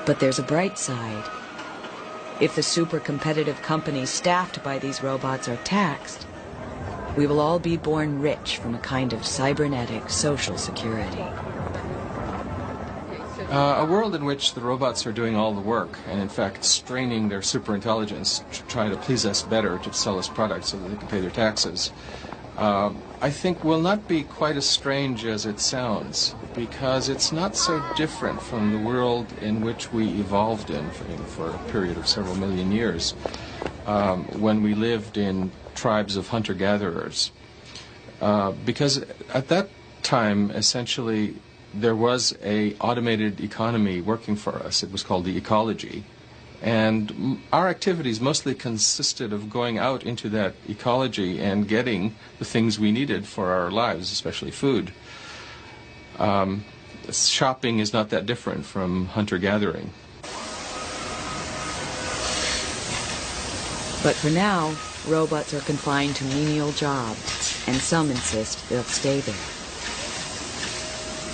But there's a bright side. If the super competitive companies staffed by these robots are taxed, we will all be born rich from a kind of cybernetic social security. A world in which the robots are doing all the work and, in fact, straining their superintelligence to try to please us better, to sell us products so that they can pay their taxes, I think will not be quite as strange as it sounds, because it's not so different from the world in which we evolved in for a period of several million years, when we lived in tribes of hunter-gatherers. Because at that time, essentially, there was an automated economy working for us. It was called the ecology. And our activities mostly consisted of going out into that ecology and getting the things we needed for our lives, especially food. Shopping is not that different from hunter-gathering. But for now, robots are confined to menial jobs, and some insist they'll stay there.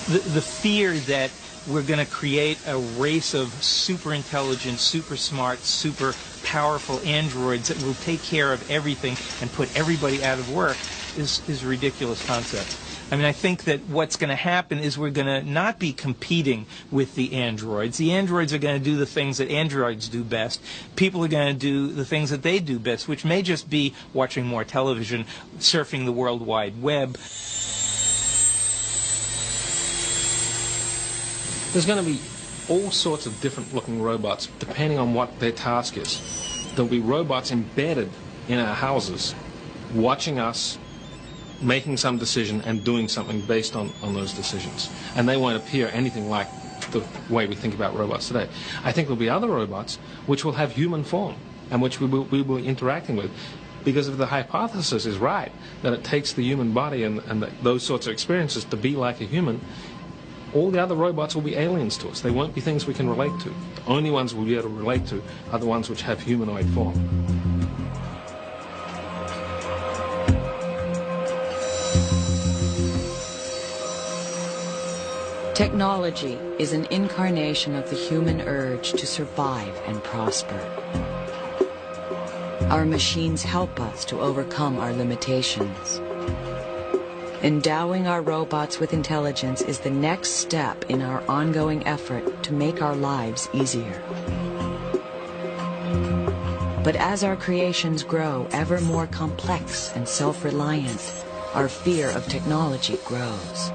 The fear that we're going to create a race of super intelligent, super smart, super powerful androids that will take care of everything and put everybody out of work is a ridiculous concept. I mean, I think that what's going to happen is we're going to not be competing with the androids. The androids are going to do the things that androids do best. People are going to do the things that they do best, which may just be watching more television, surfing the World Wide Web. There's going to be all sorts of different looking robots depending on what their task is. There'll be robots embedded in our houses, watching us, making some decision and doing something based on those decisions. And they won't appear anything like the way we think about robots today. I think there'll be other robots which will have human form and which we will be interacting with, because if the hypothesis is right, that it takes the human body and those sorts of experiences to be like a human, all the other robots will be aliens to us. They won't be things we can relate to. The only ones we'll be able to relate to are the ones which have humanoid form. Technology is an incarnation of the human urge to survive and prosper. Our machines help us to overcome our limitations. Endowing our robots with intelligence is the next step in our ongoing effort to make our lives easier. But as our creations grow ever more complex and self-reliant, our fear of technology grows.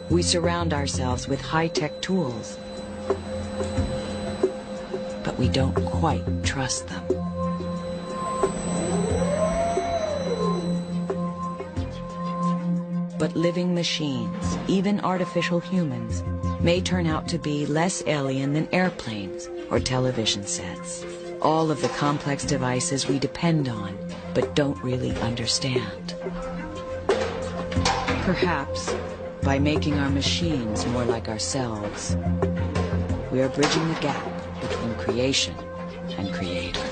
We surround ourselves with high-tech tools, but we don't quite trust them. But living machines, even artificial humans, may turn out to be less alien than airplanes or television sets. All of the complex devices we depend on but don't really understand. Perhaps, by making our machines more like ourselves, we are bridging the gap between creation and creator.